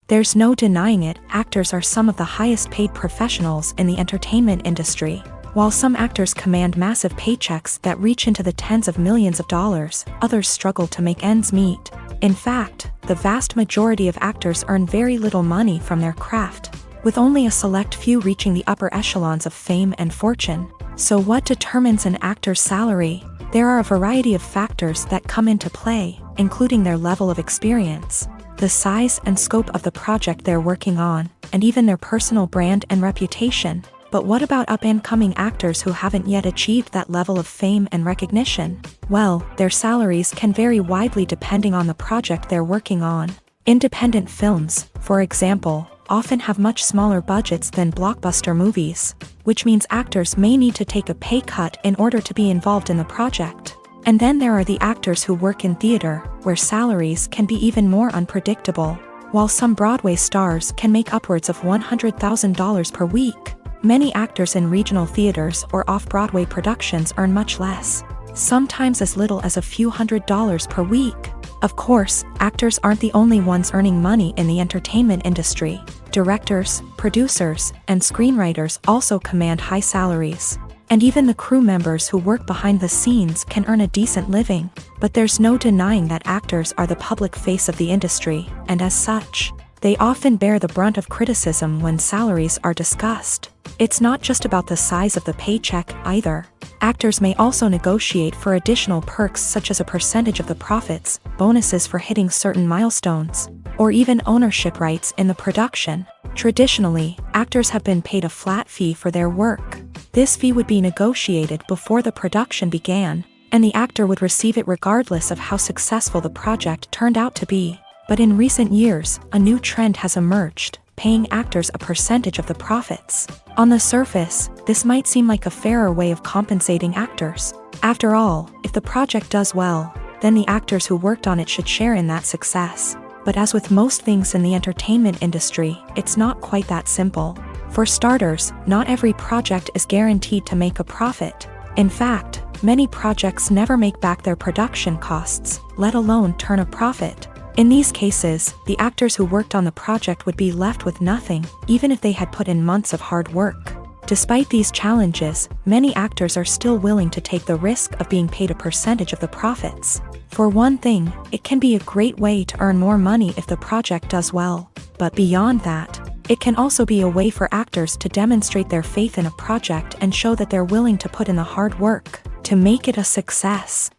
Speaker 1: There's no denying it, actors are some of the highest paid professionals in the entertainment industry. While some actors command massive paychecks that reach into the tens of millions of dollars, others struggle to make ends meet. In fact, the vast majority of actors earn very little money from their craft, with only a select few reaching the upper echelons of fame and fortune. So what determines an actor's salary? There are a variety of factors that come into play, including their level of experience, the size and scope of the project they're working on, and even their personal brand and reputation. But what about up-and-coming actors who haven't yet achieved that level of fame and recognition? Well, their salaries can vary widely depending on the project they're working on. Independent films, for example, often have much smaller budgets than blockbuster movies, which means actors may need to take a pay cut in order to be involved in the project. And then there are the actors who work in theater, where salaries can be even more unpredictable. While some Broadway stars can make upwards of $100,000 per week, many actors in regional theaters or off-Broadway productions earn much less, sometimes as little as a few $100s per week. Of course, actors aren't the only ones earning money in the entertainment industry. Directors, producers, and screenwriters also command high salaries. And even the crew members who work behind the scenes can earn a decent living. But there's no denying that actors are the public face of the industry, and as such, they often bear the brunt of criticism when salaries are discussed. It's not just about the size of the paycheck, either. Actors may also negotiate for additional perks such as a percentage of the profits, bonuses for hitting certain milestones, or even ownership rights in the production. Traditionally, actors have been paid a flat fee for their work. This fee would be negotiated before the production began, and the actor would receive it regardless of how successful the project turned out to be. But in recent years, a new trend has emerged, paying actors a percentage of the profits. On the surface, this might seem like a fairer way of compensating actors. After all, if the project does well, then the actors who worked on it should share in that success. But as with most things in the entertainment industry, it's not quite that simple. For starters, not every project is guaranteed to make a profit. In fact, many projects never make back their production costs, let alone turn a profit. In these cases, the actors who worked on the project would be left with nothing, even if they had put in months of hard work. Despite these challenges, many actors are still willing to take the risk of being paid a percentage of the profits. For one thing, it can be a great way to earn more money if the project does well. But beyond that, it can also be a way for actors to demonstrate their faith in a project and show that they're willing to put in the hard work to make it a success.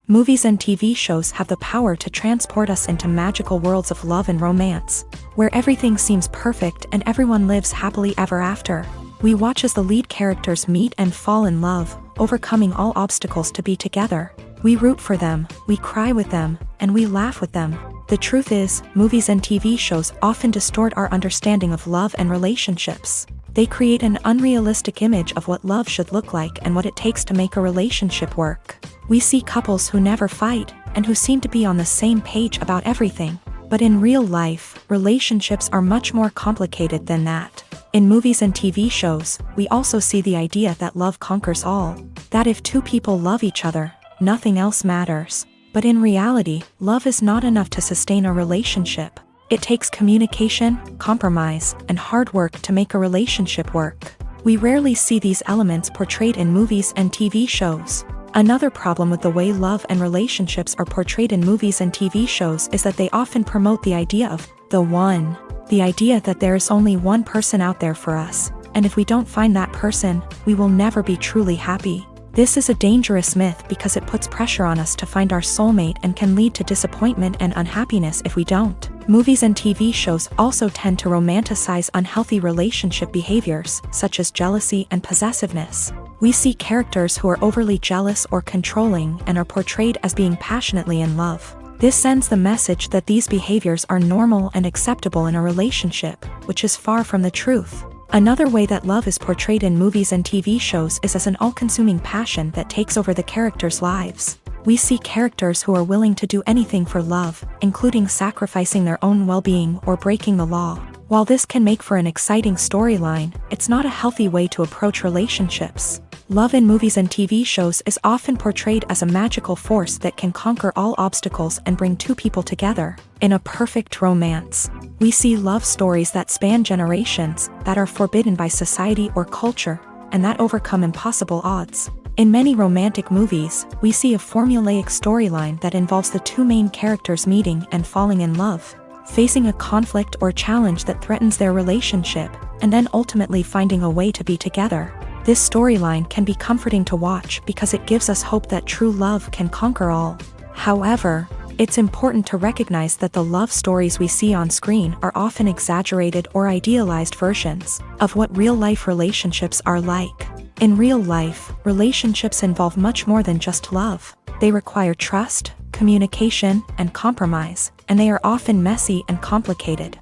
Speaker 1: Movies and TV shows have the power to transport us into magical worlds of love and romance, where everything seems perfect and everyone lives happily ever after. We watch as the lead characters meet and fall in love, overcoming all obstacles to be together. We root for them, we cry with them, and we laugh with them. The truth is, movies and TV shows often distort our understanding of love and relationships. They create an unrealistic image of what love should look like and what it takes to make a relationship work. We see couples who never fight, and who seem to be on the same page about everything. But in real life, relationships are much more complicated than that. In movies and TV shows, we also see the idea that love conquers all. That if two people love each other, nothing else matters. But in reality, love is not enough to sustain a relationship. It takes communication, compromise, and hard work to make a relationship work. We rarely see these elements portrayed in movies and TV shows. Another problem with the way love and relationships are portrayed in movies and TV shows is that they often promote the idea of the one. The idea that there is only one person out there for us, and if we don't find that person, we will never be truly happy. This is a dangerous myth because it puts pressure on us to find our soulmate and can lead to disappointment and unhappiness if we don't. Movies and TV shows also tend to romanticize unhealthy relationship behaviors, such as jealousy and possessiveness. We see characters who are overly jealous or controlling and are portrayed as being passionately in love. This sends the message that these behaviors are normal and acceptable in a relationship, which is far from the truth. Another way that love is portrayed in movies and TV shows is as an all-consuming passion that takes over the characters' lives. We see characters who are willing to do anything for love, including sacrificing their own well-being or breaking the law. While this can make for an exciting storyline, it's not a healthy way to approach relationships. Love in movies and TV shows is often portrayed as a magical force that can conquer all obstacles and bring two people together. In a perfect romance, we see love stories that span generations, that are forbidden by society or culture, and that overcome impossible odds. In many romantic movies, we see a formulaic storyline that involves the two main characters meeting and falling in love, facing a conflict or challenge that threatens their relationship, and then ultimately finding a way to be together. This storyline can be comforting to watch because it gives us hope that true love can conquer all. However, it's important to recognize that the love stories we see on screen are often exaggerated or idealized versions of what real-life relationships are like. In real life, relationships involve much more than just love. They require trust, communication, and compromise, and they are often messy and complicated.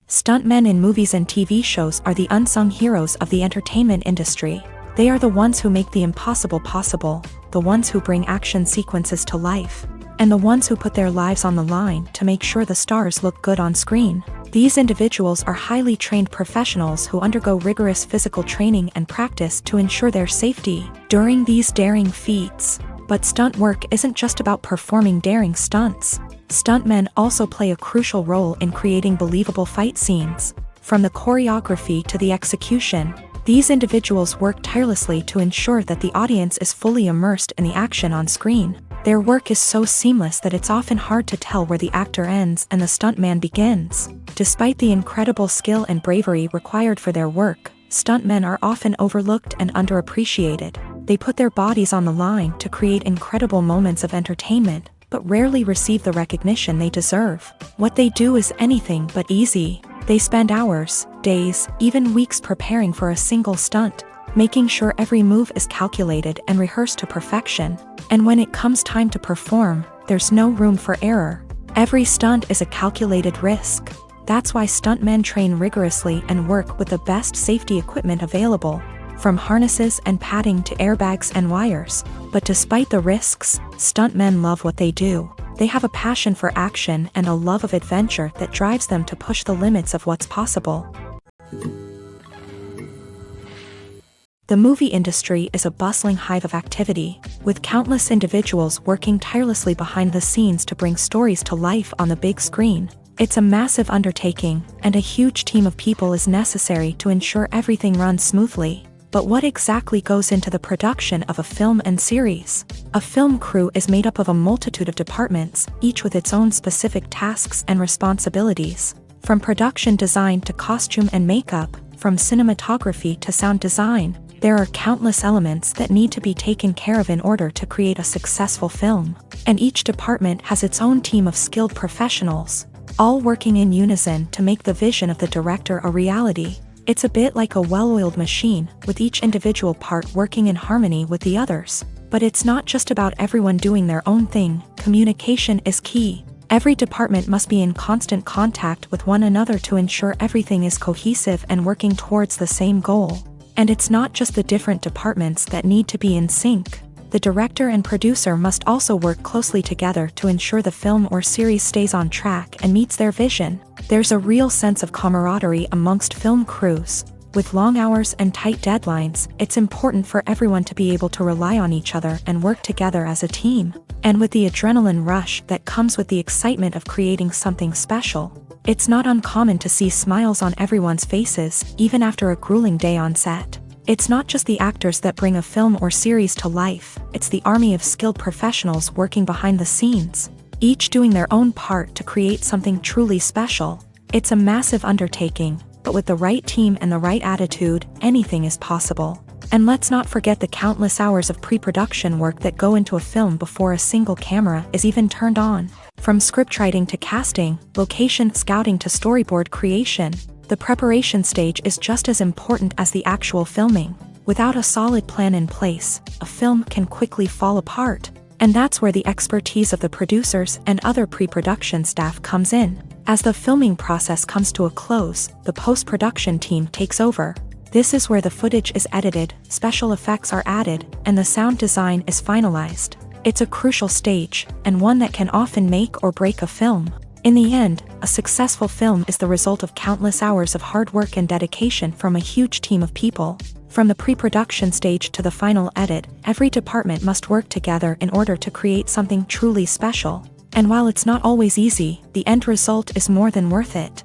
Speaker 1: Stuntmen in movies and TV shows are the unsung heroes of the entertainment industry. They are the ones who make the impossible possible, the ones who bring action sequences to life, and the ones who put their lives on the line to make sure the stars look good on screen. These individuals are highly trained professionals who undergo rigorous physical training and practice to ensure their safety during these daring feats. But stunt work isn't just about performing daring stunts. Stuntmen also play a crucial role in creating believable fight scenes. From the choreography to the execution, these individuals work tirelessly to ensure that the audience is fully immersed in the action on screen. Their work is so seamless that it's often hard to tell where the actor ends and the stuntman begins. Despite the incredible skill and bravery required for their work, stuntmen are often overlooked and underappreciated. They put their bodies on the line to create incredible moments of entertainment, but rarely receive the recognition they deserve. What they do is anything but easy. They spend hours, days, even weeks preparing for a single stunt, making sure every move is calculated and rehearsed to perfection. And when it comes time to perform, there's no room for error. Every stunt is a calculated risk. That's why stuntmen train rigorously and work with the best safety equipment available, from harnesses and padding to airbags and wires. But despite the risks, stuntmen love what they do. They have a passion for action and a love of adventure that drives them to push the limits of what's possible. The movie industry is a bustling hive of activity, with countless individuals working tirelessly behind the scenes to bring stories to life on the big screen. It's a massive undertaking, and a huge team of people is necessary to ensure everything runs smoothly. But what exactly goes into the production of a film and series? A film crew is made up of a multitude of departments, each with its own specific tasks and responsibilities. From production design to costume and makeup, from cinematography to sound design, there are countless elements that need to be taken care of in order to create a successful film. And each department has its own team of skilled professionals, all working in unison to make the vision of the director a reality. It's a bit like a well-oiled machine, with each individual part working in harmony with the others. But it's not just about everyone doing their own thing. Communication is key. Every department must be in constant contact with one another to ensure everything is cohesive and working towards the same goal. And it's not just the different departments that need to be in sync. The director and producer must also work closely together to ensure the film or series stays on track and meets their vision. There's a real sense of camaraderie amongst film crews. With long hours and tight deadlines, it's important for everyone to be able to rely on each other and work together as a team. And with the adrenaline rush that comes with the excitement of creating something special, it's not uncommon to see smiles on everyone's faces, even after a grueling day on set. It's not just the actors that bring a film or series to life, it's the army of skilled professionals working behind the scenes, each doing their own part to create something truly special. It's a massive undertaking, but with the right team and the right attitude, anything is possible. And let's not forget the countless hours of pre-production work that go into a film before a single camera is even turned on. From scriptwriting to casting, location scouting to storyboard creation, the preparation stage is just as important as the actual filming. Without a solid plan in place, a film can quickly fall apart. And that's where the expertise of the producers and other pre-production staff comes in. As the filming process comes to a close, the post-production team takes over. This is where the footage is edited, special effects are added, and the sound design is finalized. It's a crucial stage, and one that can often make or break a film. In the end, a successful film is the result of countless hours of hard work and dedication from a huge team of people. From the pre-production stage to the final edit, every department must work together in order to create something truly special. And while it's not always easy, the end result is more than worth it.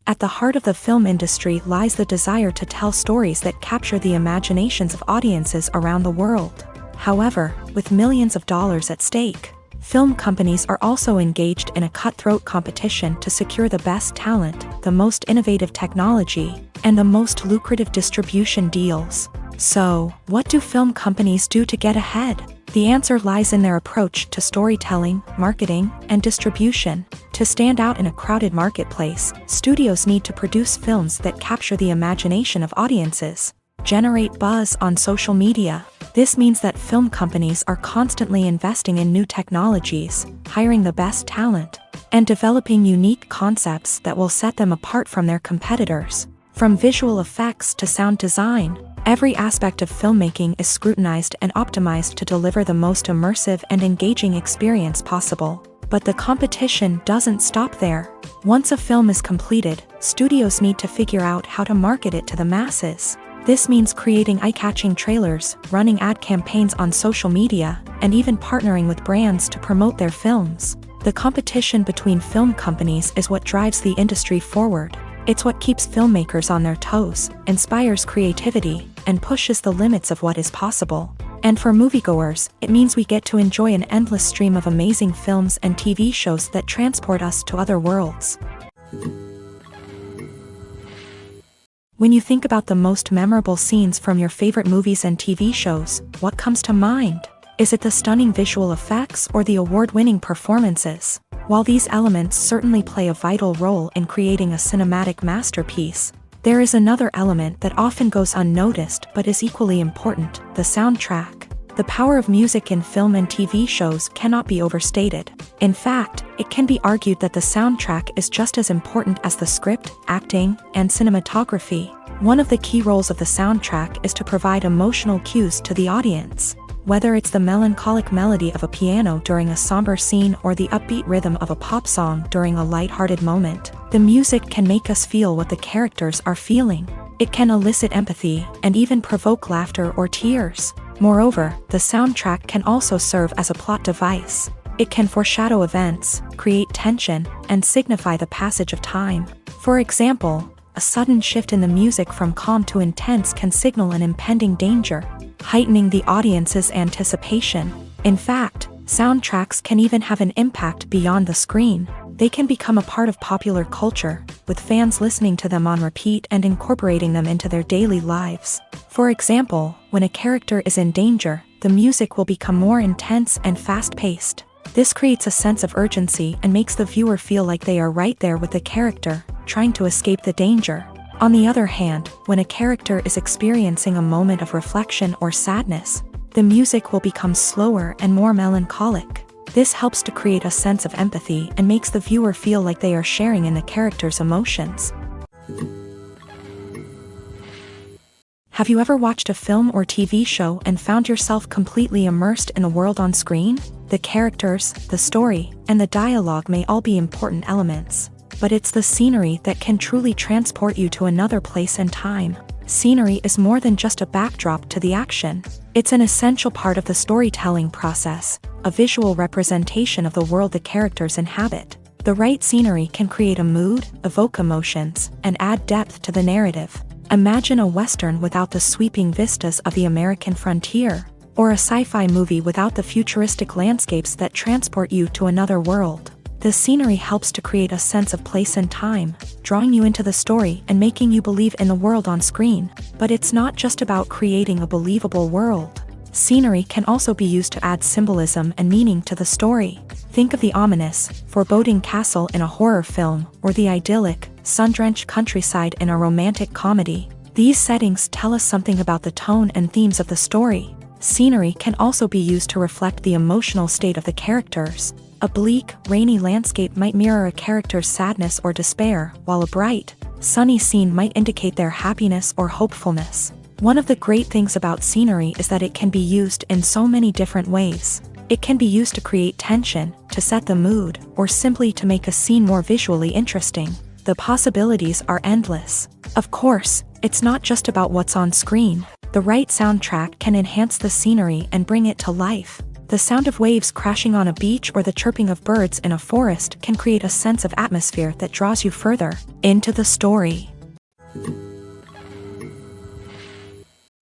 Speaker 1: At the heart of the film industry lies the desire to tell stories that capture the imaginations of audiences around the world. However, with millions of dollars at stake, film companies are also engaged in a cutthroat competition to secure the best talent, the most innovative technology, and the most lucrative distribution deals. So, what do film companies do to get ahead? The answer lies in their approach to storytelling, marketing, and distribution. To stand out in a crowded marketplace, studios need to produce films that capture the imagination of audiences, generate buzz on social media. This means that film companies are constantly investing in new technologies, hiring the best talent, and developing unique concepts that will set them apart from their competitors. From visual effects to sound design, every aspect of filmmaking is scrutinized and optimized to deliver the most immersive and engaging experience possible. But the competition doesn't stop there. Once a film is completed, studios need to figure out how to market it to the masses. This means creating eye-catching trailers, running ad campaigns on social media, and even partnering with brands to promote their films. The competition between film companies is what drives the industry forward. It's what keeps filmmakers on their toes, inspires creativity, and pushes the limits of what is possible. And for moviegoers, it means we get to enjoy an endless stream of amazing films and TV shows that transport us to other worlds. When you think about the most memorable scenes from your favorite movies and TV shows, what comes to mind? Is it the stunning visual effects or the award-winning performances? While these elements certainly play a vital role in creating a cinematic masterpiece, there is another element that often goes unnoticed but is equally important: the soundtrack. The power of music in film and TV shows cannot be overstated. In fact, it can be argued that the soundtrack is just as important as the script, acting, and cinematography. One of the key roles of the soundtrack is to provide emotional cues to the audience. Whether it's the melancholic melody of a piano during a somber scene or the upbeat rhythm of a pop song during a light-hearted moment, the music can make us feel what the characters are feeling. It can elicit empathy and even provoke laughter or tears. Moreover, the soundtrack can also serve as a plot device. It can foreshadow events, create tension, and signify the passage of time. For example, a sudden shift in the music from calm to intense can signal an impending danger, heightening the audience's anticipation. In fact, soundtracks can even have an impact beyond the screen. They can become a part of popular culture, with fans listening to them on repeat and incorporating them into their daily lives. For example, when a character is in danger, the music will become more intense and fast-paced. This creates a sense of urgency and makes the viewer feel like they are right there with the character, trying to escape the danger. On the other hand, when a character is experiencing a moment of reflection or sadness, the music will become slower and more melancholic. This helps to create a sense of empathy and makes the viewer feel like they are sharing in the character's emotions. Have you ever watched a film or TV show and found yourself completely immersed in the world on screen? The characters, the story, and the dialogue may all be important elements, but it's the scenery that can truly transport you to another place and time. Scenery is more than just a backdrop to the action. It's an essential part of the storytelling process, a visual representation of the world the characters inhabit. The right scenery can create a mood, evoke emotions, and add depth to the narrative. Imagine a Western without the sweeping vistas of the American frontier, or a sci-fi movie without the futuristic landscapes that transport you to another world. The scenery helps to create a sense of place and time, drawing you into the story and making you believe in the world on screen. But it's not just about creating a believable world. Scenery can also be used to add symbolism and meaning to the story. Think of the ominous, foreboding castle in a horror film, or the idyllic, sun-drenched countryside in a romantic comedy. These settings tell us something about the tone and themes of the story. Scenery can also be used to reflect the emotional state of the characters. A bleak, rainy landscape might mirror a character's sadness or despair, while a bright, sunny scene might indicate their happiness or hopefulness. One of the great things about scenery is that it can be used in so many different ways. It can be used to create tension, to set the mood, or simply to make a scene more visually interesting. The possibilities are endless. Of course, it's not just about what's on screen. The right soundtrack can enhance the scenery and bring it to life. The sound of waves crashing on a beach or the chirping of birds in a forest can create a sense of atmosphere that draws you further into the story.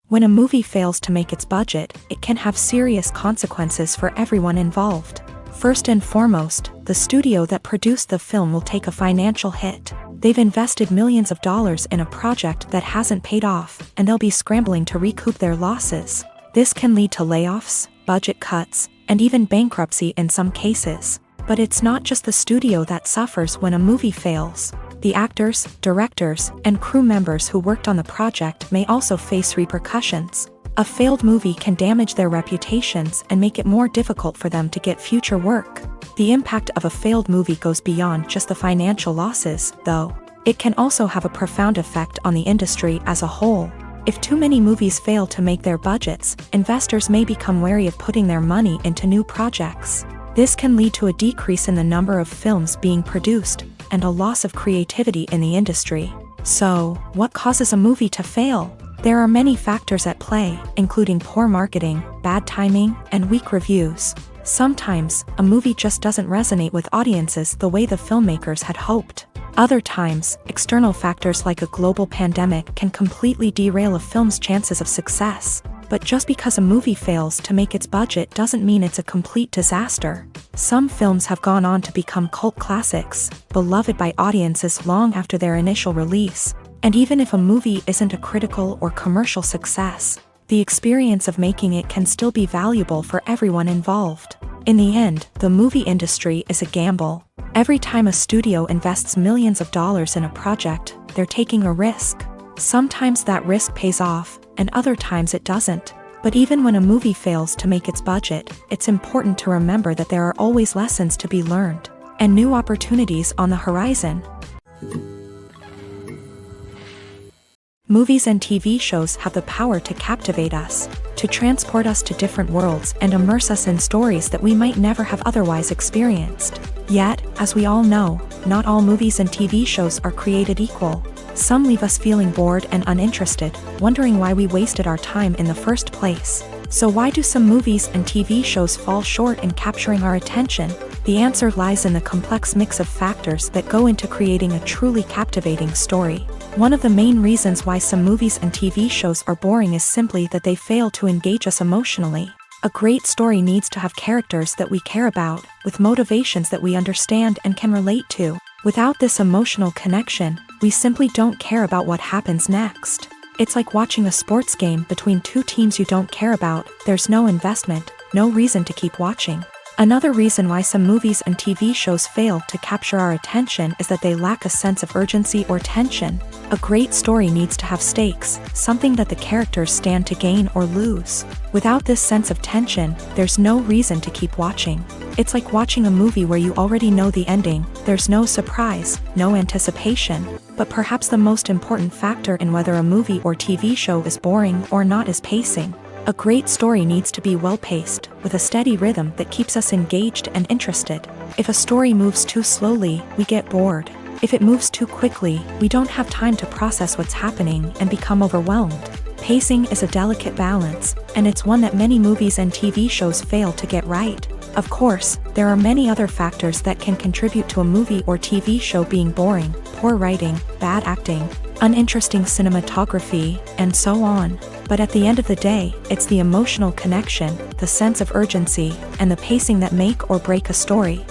Speaker 1: When a movie fails to make its budget, it can have serious consequences for everyone involved. First and foremost, the studio that produced the film will take a financial hit. They've invested millions of dollars in a project that hasn't paid off, and they'll be scrambling to recoup their losses. This can lead to layoffs, budget cuts, and even bankruptcy in some cases. But it's not just the studio that suffers when a movie fails. The actors, directors, and crew members who worked on the project may also face repercussions. A failed movie can damage their reputations and make it more difficult for them to get future work. The impact of a failed movie goes beyond just the financial losses, though. It can also have a profound effect on the industry as a whole. If too many movies fail to make their budgets, investors may become wary of putting their money into new projects. This can lead to a decrease in the number of films being produced, and a loss of creativity in the industry. So, what causes a movie to fail? There are many factors at play, including poor marketing, bad timing, and weak reviews. Sometimes, a movie just doesn't resonate with audiences the way the filmmakers had hoped. Other times, external factors like a global pandemic can completely derail a film's chances of success. But just because a movie fails to make its budget doesn't mean it's a complete disaster. Some films have gone on to become cult classics, beloved by audiences long after their initial release. And even if a movie isn't a critical or commercial success, the experience of making it can still be valuable for everyone involved. In the end, the movie industry is a gamble. Every time a studio invests millions of dollars in a project, they're taking a risk. Sometimes that risk pays off, and other times it doesn't. But even when a movie fails to make its budget, it's important to remember that there are always lessons to be learned, and new opportunities on the horizon. Movies and TV shows have the power to captivate us, to transport us to different worlds and immerse us in stories that we might never have otherwise experienced. Yet, as we all know, not all movies and TV shows are created equal. Some leave us feeling bored and uninterested, wondering why we wasted our time in the first place. So why do some movies and TV shows fall short in capturing our attention? The answer lies in the complex mix of factors that go into creating a truly captivating story. One of the main reasons why some movies and TV shows are boring is simply that they fail to engage us emotionally. A great story needs to have characters that we care about, with motivations that we understand and can relate to. Without this emotional connection, we simply don't care about what happens next. It's like watching a sports game between two teams you don't care about. There's no investment, no reason to keep watching. Another reason why some movies and TV shows fail to capture our attention is that they lack a sense of urgency or tension. A great story needs to have stakes, something that the characters stand to gain or lose. Without this sense of tension, there's no reason to keep watching. It's like watching a movie where you already know the ending, there's no surprise, no anticipation. But perhaps the most important factor in whether a movie or TV show is boring or not is pacing. A great story needs to be well-paced, with a steady rhythm that keeps us engaged and interested. If a story moves too slowly, we get bored. If it moves too quickly, we don't have time to process what's happening and become overwhelmed. Pacing is a delicate balance, and it's one that many movies and TV shows fail to get right. Of course, there are many other factors that can contribute to a movie or TV show being boring: poor writing, bad acting, uninteresting cinematography, and so on. But at the end of the day, it's the emotional connection, the sense of urgency, and the pacing that make or break a story.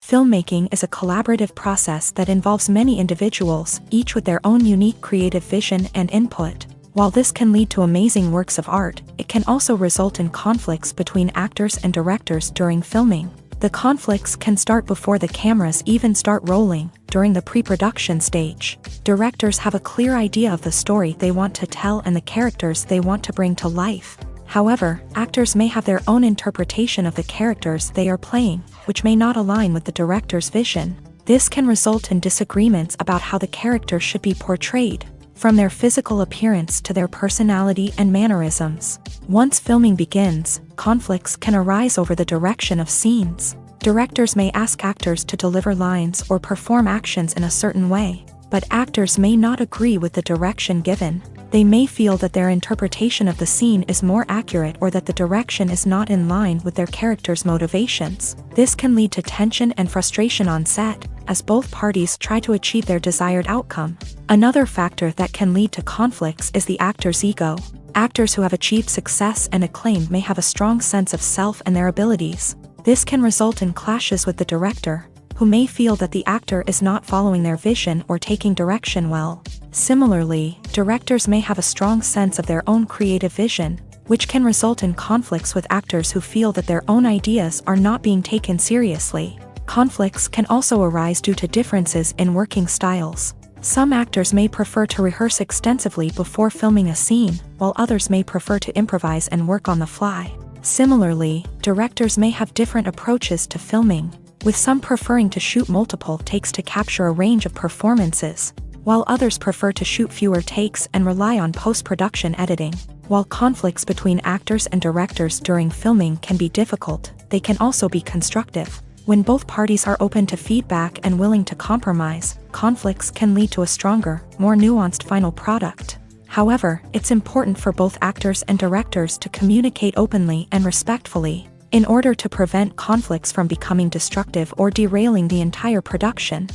Speaker 1: Filmmaking is a collaborative process that involves many individuals, each with their own unique creative vision and input. While this can lead to amazing works of art, it can also result in conflicts between actors and directors during filming. The conflicts can start before the cameras even start rolling, during the pre-production stage. Directors have a clear idea of the story they want to tell and the characters they want to bring to life. However, actors may have their own interpretation of the characters they are playing, which may not align with the director's vision. This can result in disagreements about how the character should be portrayed, from their physical appearance to their personality and mannerisms. Once filming begins, conflicts can arise over the direction of scenes. Directors may ask actors to deliver lines or perform actions in a certain way, but actors may not agree with the direction given. They may feel that their interpretation of the scene is more accurate or that the direction is not in line with their character's motivations. This can lead to tension and frustration on set, as both parties try to achieve their desired outcome. Another factor that can lead to conflicts is the actor's ego. Actors who have achieved success and acclaim may have a strong sense of self and their abilities. This can result in clashes with the director, who may feel that the actor is not following their vision or taking direction well. Similarly, directors may have a strong sense of their own creative vision, which can result in conflicts with actors who feel that their own ideas are not being taken seriously. Conflicts can also arise due to differences in working styles. Some actors may prefer to rehearse extensively before filming a scene, while others may prefer to improvise and work on the fly. Similarly, directors may have different approaches to filming, with some preferring to shoot multiple takes to capture a range of performances, while others prefer to shoot fewer takes and rely on post-production editing. While conflicts between actors and directors during filming can be difficult, they can also be constructive. When both parties are open to feedback and willing to compromise, conflicts can lead to a stronger, more nuanced final product. However, it's important for both actors and directors to communicate openly and respectfully, in order to prevent conflicts from becoming destructive or derailing the entire production.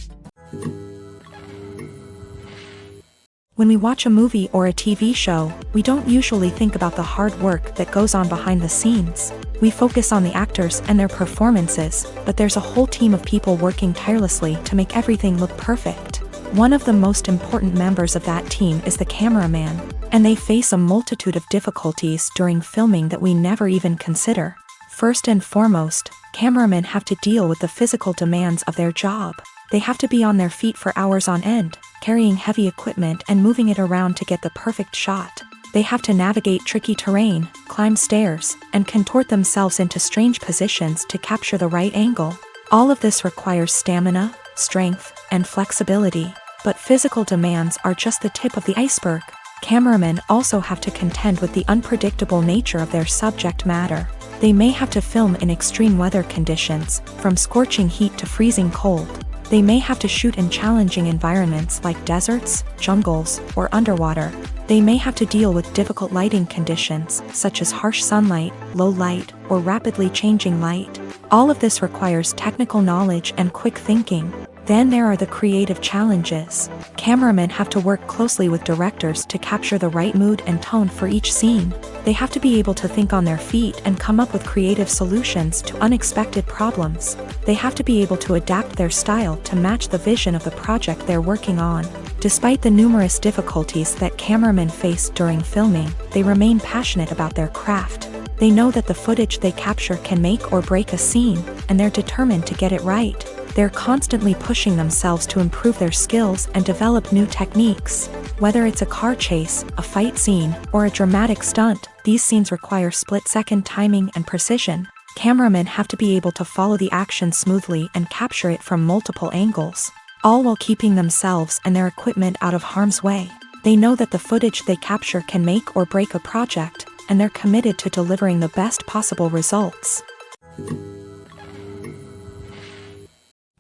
Speaker 1: When we watch a movie or a TV show, we don't usually think about the hard work that goes on behind the scenes. We focus on the actors and their performances, but there's a whole team of people working tirelessly to make everything look perfect. One of the most important members of that team is the cameraman, and they face a multitude of difficulties during filming that we never even consider. First and foremost, cameramen have to deal with the physical demands of their job. They have to be on their feet for hours on end, carrying heavy equipment and moving it around to get the perfect shot. They have to navigate tricky terrain, climb stairs, and contort themselves into strange positions to capture the right angle. All of this requires stamina, strength, and flexibility. But physical demands are just the tip of the iceberg. Cameramen also have to contend with the unpredictable nature of their subject matter. They may have to film in extreme weather conditions, from scorching heat to freezing cold. They may have to shoot in challenging environments like deserts, jungles, or underwater. They may have to deal with difficult lighting conditions, such as harsh sunlight, low light, or rapidly changing light. All of this requires technical knowledge and quick thinking. Then there are the creative challenges. Cameramen have to work closely with directors to capture the right mood and tone for each scene. They have to be able to think on their feet and come up with creative solutions to unexpected problems. They have to be able to adapt their style to match the vision of the project they're working on. Despite the numerous difficulties that cameramen face during filming, they remain passionate about their craft. They know that the footage they capture can make or break a scene, and they're determined to get it right. They're constantly pushing themselves to improve their skills and develop new techniques. Whether it's a car chase, a fight scene, or a dramatic stunt, these scenes require split-second timing and precision. Cameramen have to be able to follow the action smoothly and capture it from multiple angles, all while keeping themselves and their equipment out of harm's way. They know that the footage they capture can make or break a project, and they're committed to delivering the best possible results.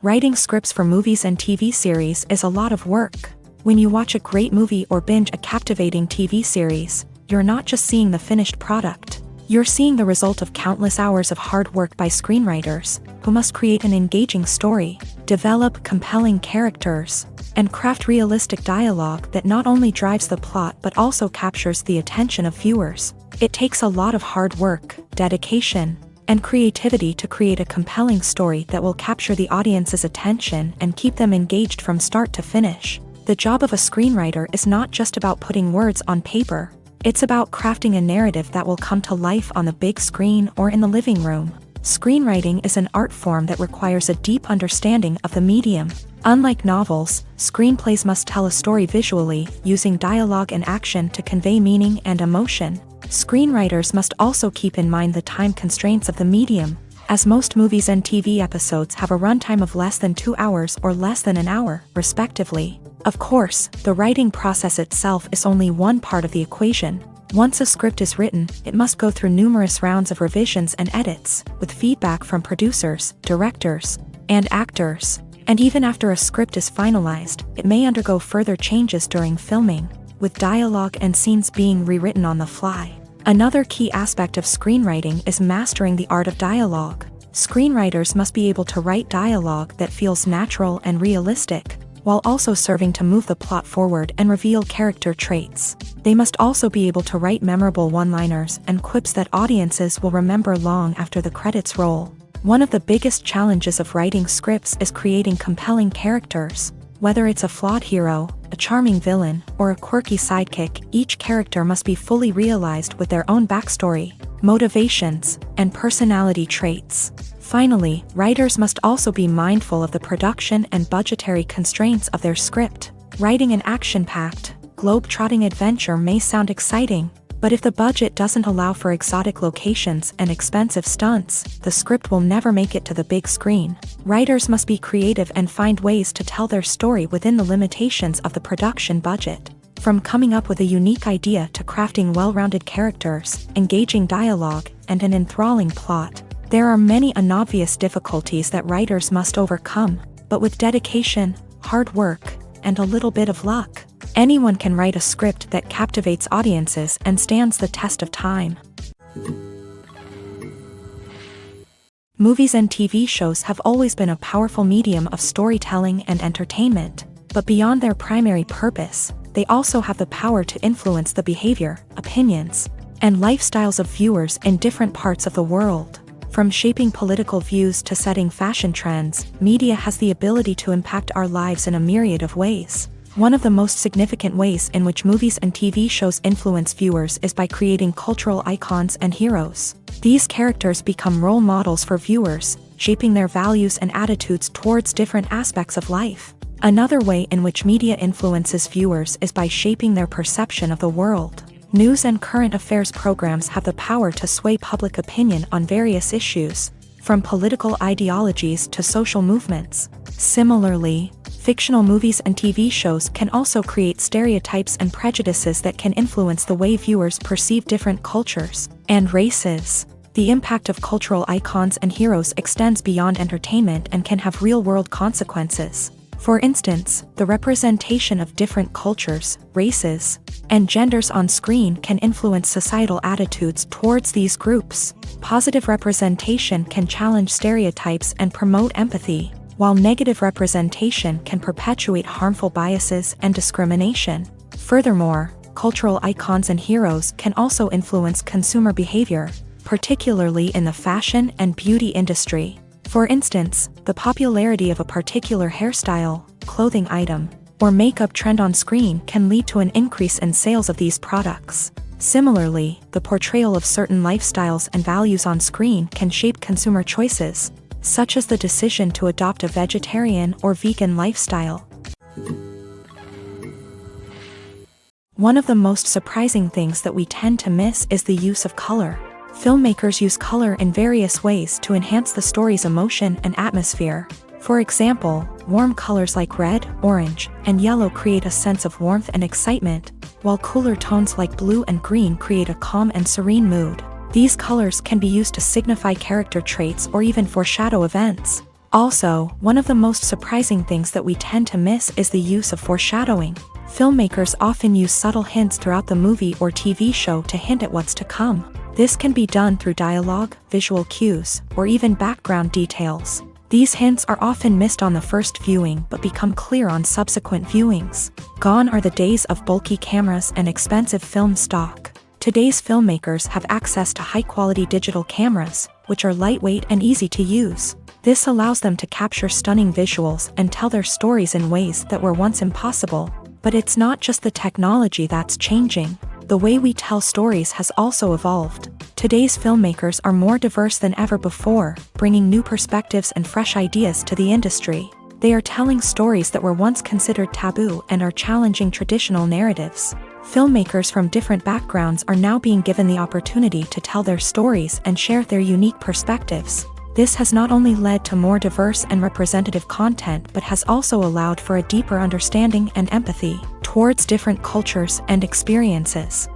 Speaker 1: Writing scripts for movies and TV series is a lot of work. When you watch a great movie or binge a captivating TV series, you're not just seeing the finished product. You're seeing the result of countless hours of hard work by screenwriters, who must create an engaging story, develop compelling characters, and craft realistic dialogue that not only drives the plot but also captures the attention of viewers. It takes a lot of hard work, dedication, and creativity to create a compelling story that will capture the audience's attention and keep them engaged from start to finish. The job of a screenwriter is not just about putting words on paper. It's about crafting a narrative that will come to life on the big screen or in the living room. Screenwriting is an art form that requires a deep understanding of the medium. Unlike novels, screenplays must tell a story visually, using dialogue and action to convey meaning and emotion. Screenwriters must also keep in mind the time constraints of the medium, as most movies and TV episodes have a runtime of less than 2 hours or less than an hour, respectively. Of course, the writing process itself is only one part of the equation. Once a script is written, it must go through numerous rounds of revisions and edits, with feedback from producers, directors, and actors. And even after a script is finalized, it may undergo further changes during filming, with dialogue and scenes being rewritten on the fly. Another key aspect of screenwriting is mastering the art of dialogue. Screenwriters must be able to write dialogue that feels natural and realistic, while also serving to move the plot forward and reveal character traits. They must also be able to write memorable one-liners and quips that audiences will remember long after the credits roll. One of the biggest challenges of writing scripts is creating compelling characters. Whether it's a flawed hero, a charming villain, or a quirky sidekick, each character must be fully realized with their own backstory, motivations, and personality traits. Finally, writers must also be mindful of the production and budgetary constraints of their script. Writing an action-packed, globe-trotting adventure may sound exciting, but if the budget doesn't allow for exotic locations and expensive stunts, the script will never make it to the big screen. Writers must be creative and find ways to tell their story within the limitations of the production budget. From coming up with a unique idea to crafting well-rounded characters, engaging dialogue, and an enthralling plot, there are many unobvious difficulties that writers must overcome, but with dedication, hard work, and a little bit of luck, anyone can write a script that captivates audiences and stands the test of time. Movies and TV shows have always been a powerful medium of storytelling and entertainment, but beyond their primary purpose, they also have the power to influence the behavior, opinions, and lifestyles of viewers in different parts of the world. From shaping political views to setting fashion trends, media has the ability to impact our lives in a myriad of ways. One of the most significant ways in which movies and TV shows influence viewers is by creating cultural icons and heroes. These characters become role models for viewers, shaping their values and attitudes towards different aspects of life. Another way in which media influences viewers is by shaping their perception of the world. News and current affairs programs have the power to sway public opinion on various issues, from political ideologies to social movements. Similarly, fictional movies and TV shows can also create stereotypes and prejudices that can influence the way viewers perceive different cultures and races. The impact of cultural icons and heroes extends beyond entertainment and can have real-world consequences. For instance, the representation of different cultures, races, and genders on screen can influence societal attitudes towards these groups. Positive representation can challenge stereotypes and promote empathy, while negative representation can perpetuate harmful biases and discrimination. Furthermore, cultural icons and heroes can also influence consumer behavior, particularly in the fashion and beauty industry. For instance, the popularity of a particular hairstyle, clothing item, or makeup trend on screen can lead to an increase in sales of these products. Similarly, the portrayal of certain lifestyles and values on screen can shape consumer choices, such as the decision to adopt a vegetarian or vegan lifestyle. One of the most surprising things that we tend to miss is the use of color. Filmmakers use color in various ways to enhance the story's emotion and atmosphere. For example, warm colors like red, orange, and yellow create a sense of warmth and excitement, while cooler tones like blue and green create a calm and serene mood. These colors can be used to signify character traits or even foreshadow events. Also, one of the most surprising things that we tend to miss is the use of foreshadowing. Filmmakers often use subtle hints throughout the movie or TV show to hint at what's to come. This can be done through dialogue, visual cues, or even background details. These hints are often missed on the first viewing but become clear on subsequent viewings. Gone are the days of bulky cameras and expensive film stock. Today's filmmakers have access to high-quality digital cameras, which are lightweight and easy to use. This allows them to capture stunning visuals and tell their stories in ways that were once impossible. But it's not just the technology that's changing. The way we tell stories has also evolved. Today's filmmakers are more diverse than ever before, bringing new perspectives and fresh ideas to the industry. They are telling stories that were once considered taboo and are challenging traditional narratives. Filmmakers from different backgrounds are now being given the opportunity to tell their stories and share their unique perspectives. This has not only led to more diverse and representative content but has also allowed for a deeper understanding and empathy towards different cultures and experiences.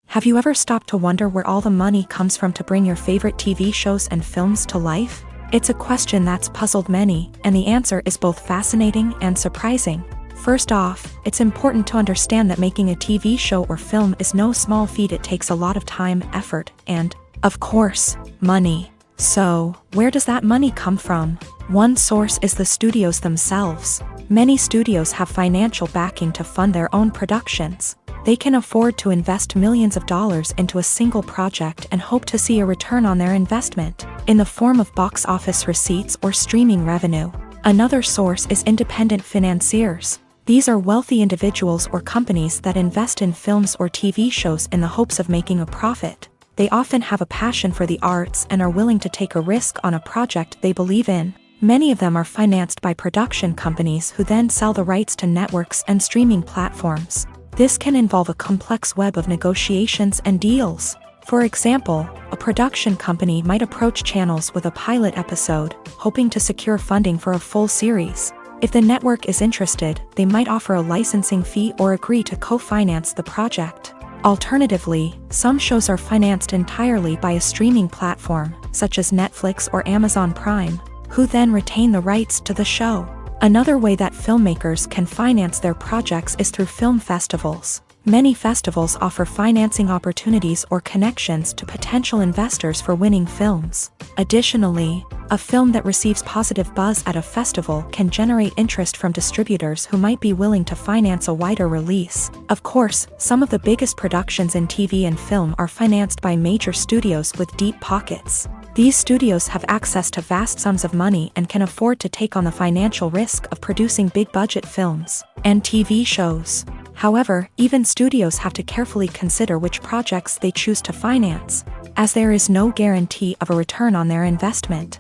Speaker 1: Have you ever stopped to wonder where all the money comes from to bring your favorite TV shows and films to life? It's a question that's puzzled many, and the answer is both fascinating and surprising. First off, it's important to understand that making a TV show or film is no small feat. It takes a lot of time, effort, and, of course, money. So, where does that money come from? One source is the studios themselves. Many studios have financial backing to fund their own productions. They can afford to invest millions of dollars into a single project and hope to see a return on their investment, in the form of box office receipts or streaming revenue. Another source is independent financiers. These are wealthy individuals or companies that invest in films or TV shows in the hopes of making a profit. They often have a passion for the arts and are willing to take a risk on a project they believe in. Many of them are financed by production companies who then sell the rights to networks and streaming platforms. This can involve a complex web of negotiations and deals. For example, a production company might approach channels with a pilot episode, hoping to secure funding for a full series. If the network is interested, they might offer a licensing fee or agree to co-finance the project. Alternatively, some shows are financed entirely by a streaming platform, such as Netflix or Amazon Prime, who then retain the rights to the show. Another way that filmmakers can finance their projects is through film festivals. Many festivals offer financing opportunities or connections to potential investors for winning films. Additionally, a film that receives positive buzz at a festival can generate interest from distributors who might be willing to finance a wider release. Of course, some of the biggest productions in TV and film are financed by major studios with deep pockets. These studios have access to vast sums of money and can afford to take on the financial risk of producing big-budget films and TV shows. However, even studios have to carefully consider which projects they choose to finance, as there is no guarantee of a return on their investment.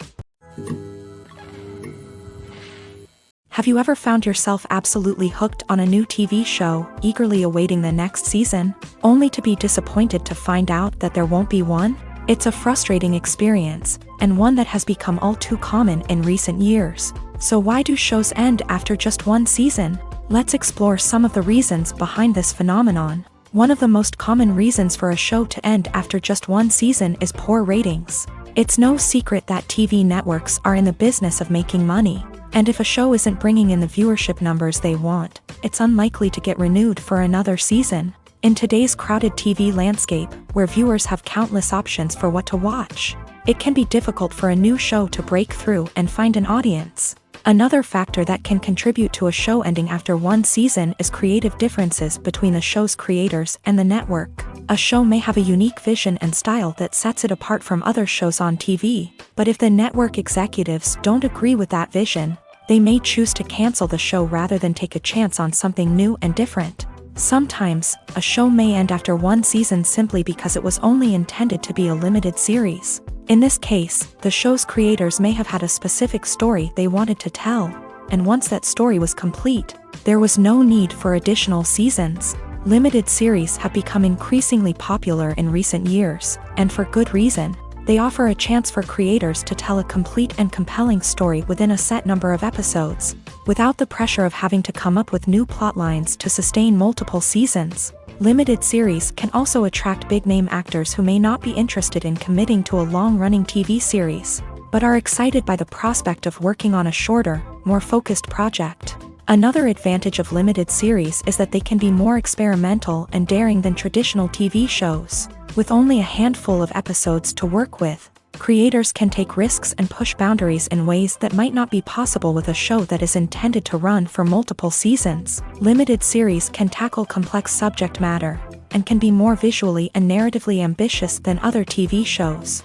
Speaker 1: Have you ever found yourself absolutely hooked on a new TV show, eagerly awaiting the next season, only to be disappointed to find out that there won't be one? It's a frustrating experience, and one that has become all too common in recent years. So why do shows end after just one season? Let's explore some of the reasons behind this phenomenon. One of the most common reasons for a show to end after just one season is poor ratings. It's no secret that TV networks are in the business of making money, and if a show isn't bringing in the viewership numbers they want, it's unlikely to get renewed for another season. In today's crowded TV landscape, where viewers have countless options for what to watch, it can be difficult for a new show to break through and find an audience. Another factor that can contribute to a show ending after one season is creative differences between the show's creators and the network. A show may have a unique vision and style that sets it apart from other shows on TV, but if the network executives don't agree with that vision, they may choose to cancel the show rather than take a chance on something new and different. Sometimes, a show may end after one season simply because it was only intended to be a limited series. In this case, the show's creators may have had a specific story they wanted to tell, and once that story was complete, there was no need for additional seasons. Limited series have become increasingly popular in recent years, and for good reason. They offer a chance for creators to tell a complete and compelling story within a set number of episodes, without the pressure of having to come up with new plotlines to sustain multiple seasons. Limited series can also attract big-name actors who may not be interested in committing to a long-running TV series, but are excited by the prospect of working on a shorter, more focused project. Another advantage of limited series is that they can be more experimental and daring than traditional TV shows. With only a handful of episodes to work with, creators can take risks and push boundaries in ways that might not be possible with a show that is intended to run for multiple seasons. Limited series can tackle complex subject matter, and can be more visually and narratively ambitious than other TV shows.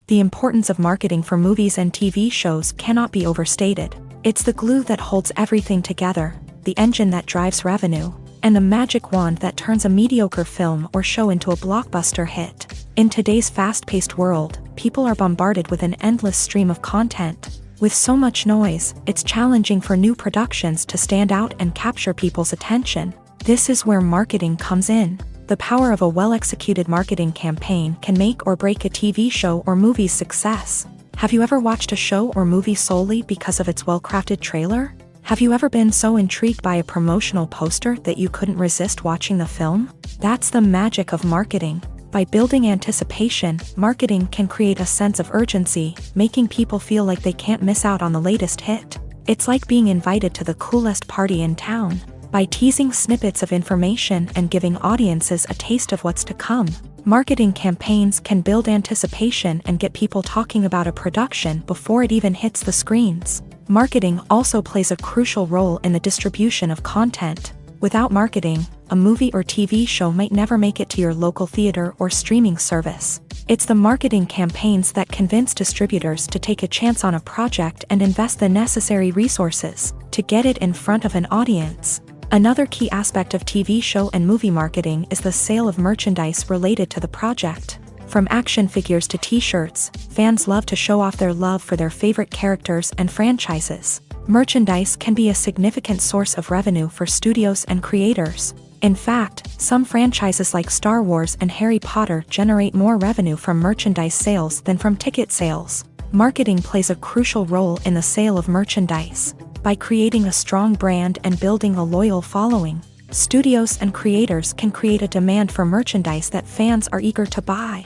Speaker 1: The importance of marketing for movies and TV shows cannot be overstated. It's the glue that holds everything together, the engine that drives revenue, and the magic wand that turns a mediocre film or show into a blockbuster hit. In today's fast-paced world, people are bombarded with an endless stream of content. With so much noise, it's challenging for new productions to stand out and capture people's attention. This is where marketing comes in. The power of a well-executed marketing campaign can make or break a TV show or movie's success. Have you ever watched a show or movie solely because of its well-crafted trailer? Have you ever been so intrigued by a promotional poster that you couldn't resist watching the film? That's the magic of marketing. By building anticipation, marketing can create a sense of urgency, making people feel like they can't miss out on the latest hit. It's like being invited to the coolest party in town. By teasing snippets of information and giving audiences a taste of what's to come, marketing campaigns can build anticipation and get people talking about a production before it even hits the screens. Marketing also plays a crucial role in the distribution of content. Without marketing, a movie or TV show might never make it to your local theater or streaming service. It's the marketing campaigns that convince distributors to take a chance on a project and invest the necessary resources to get it in front of an audience. Another key aspect of TV show and movie marketing is the sale of merchandise related to the project. From action figures to t-shirts, fans love to show off their love for their favorite characters and franchises. Merchandise can be a significant source of revenue for studios and creators. In fact, some franchises like Star Wars and Harry Potter generate more revenue from merchandise sales than from ticket sales. Marketing plays a crucial role in the sale of merchandise. By creating a strong brand and building a loyal following, studios and creators can create a demand for merchandise that fans are eager to buy.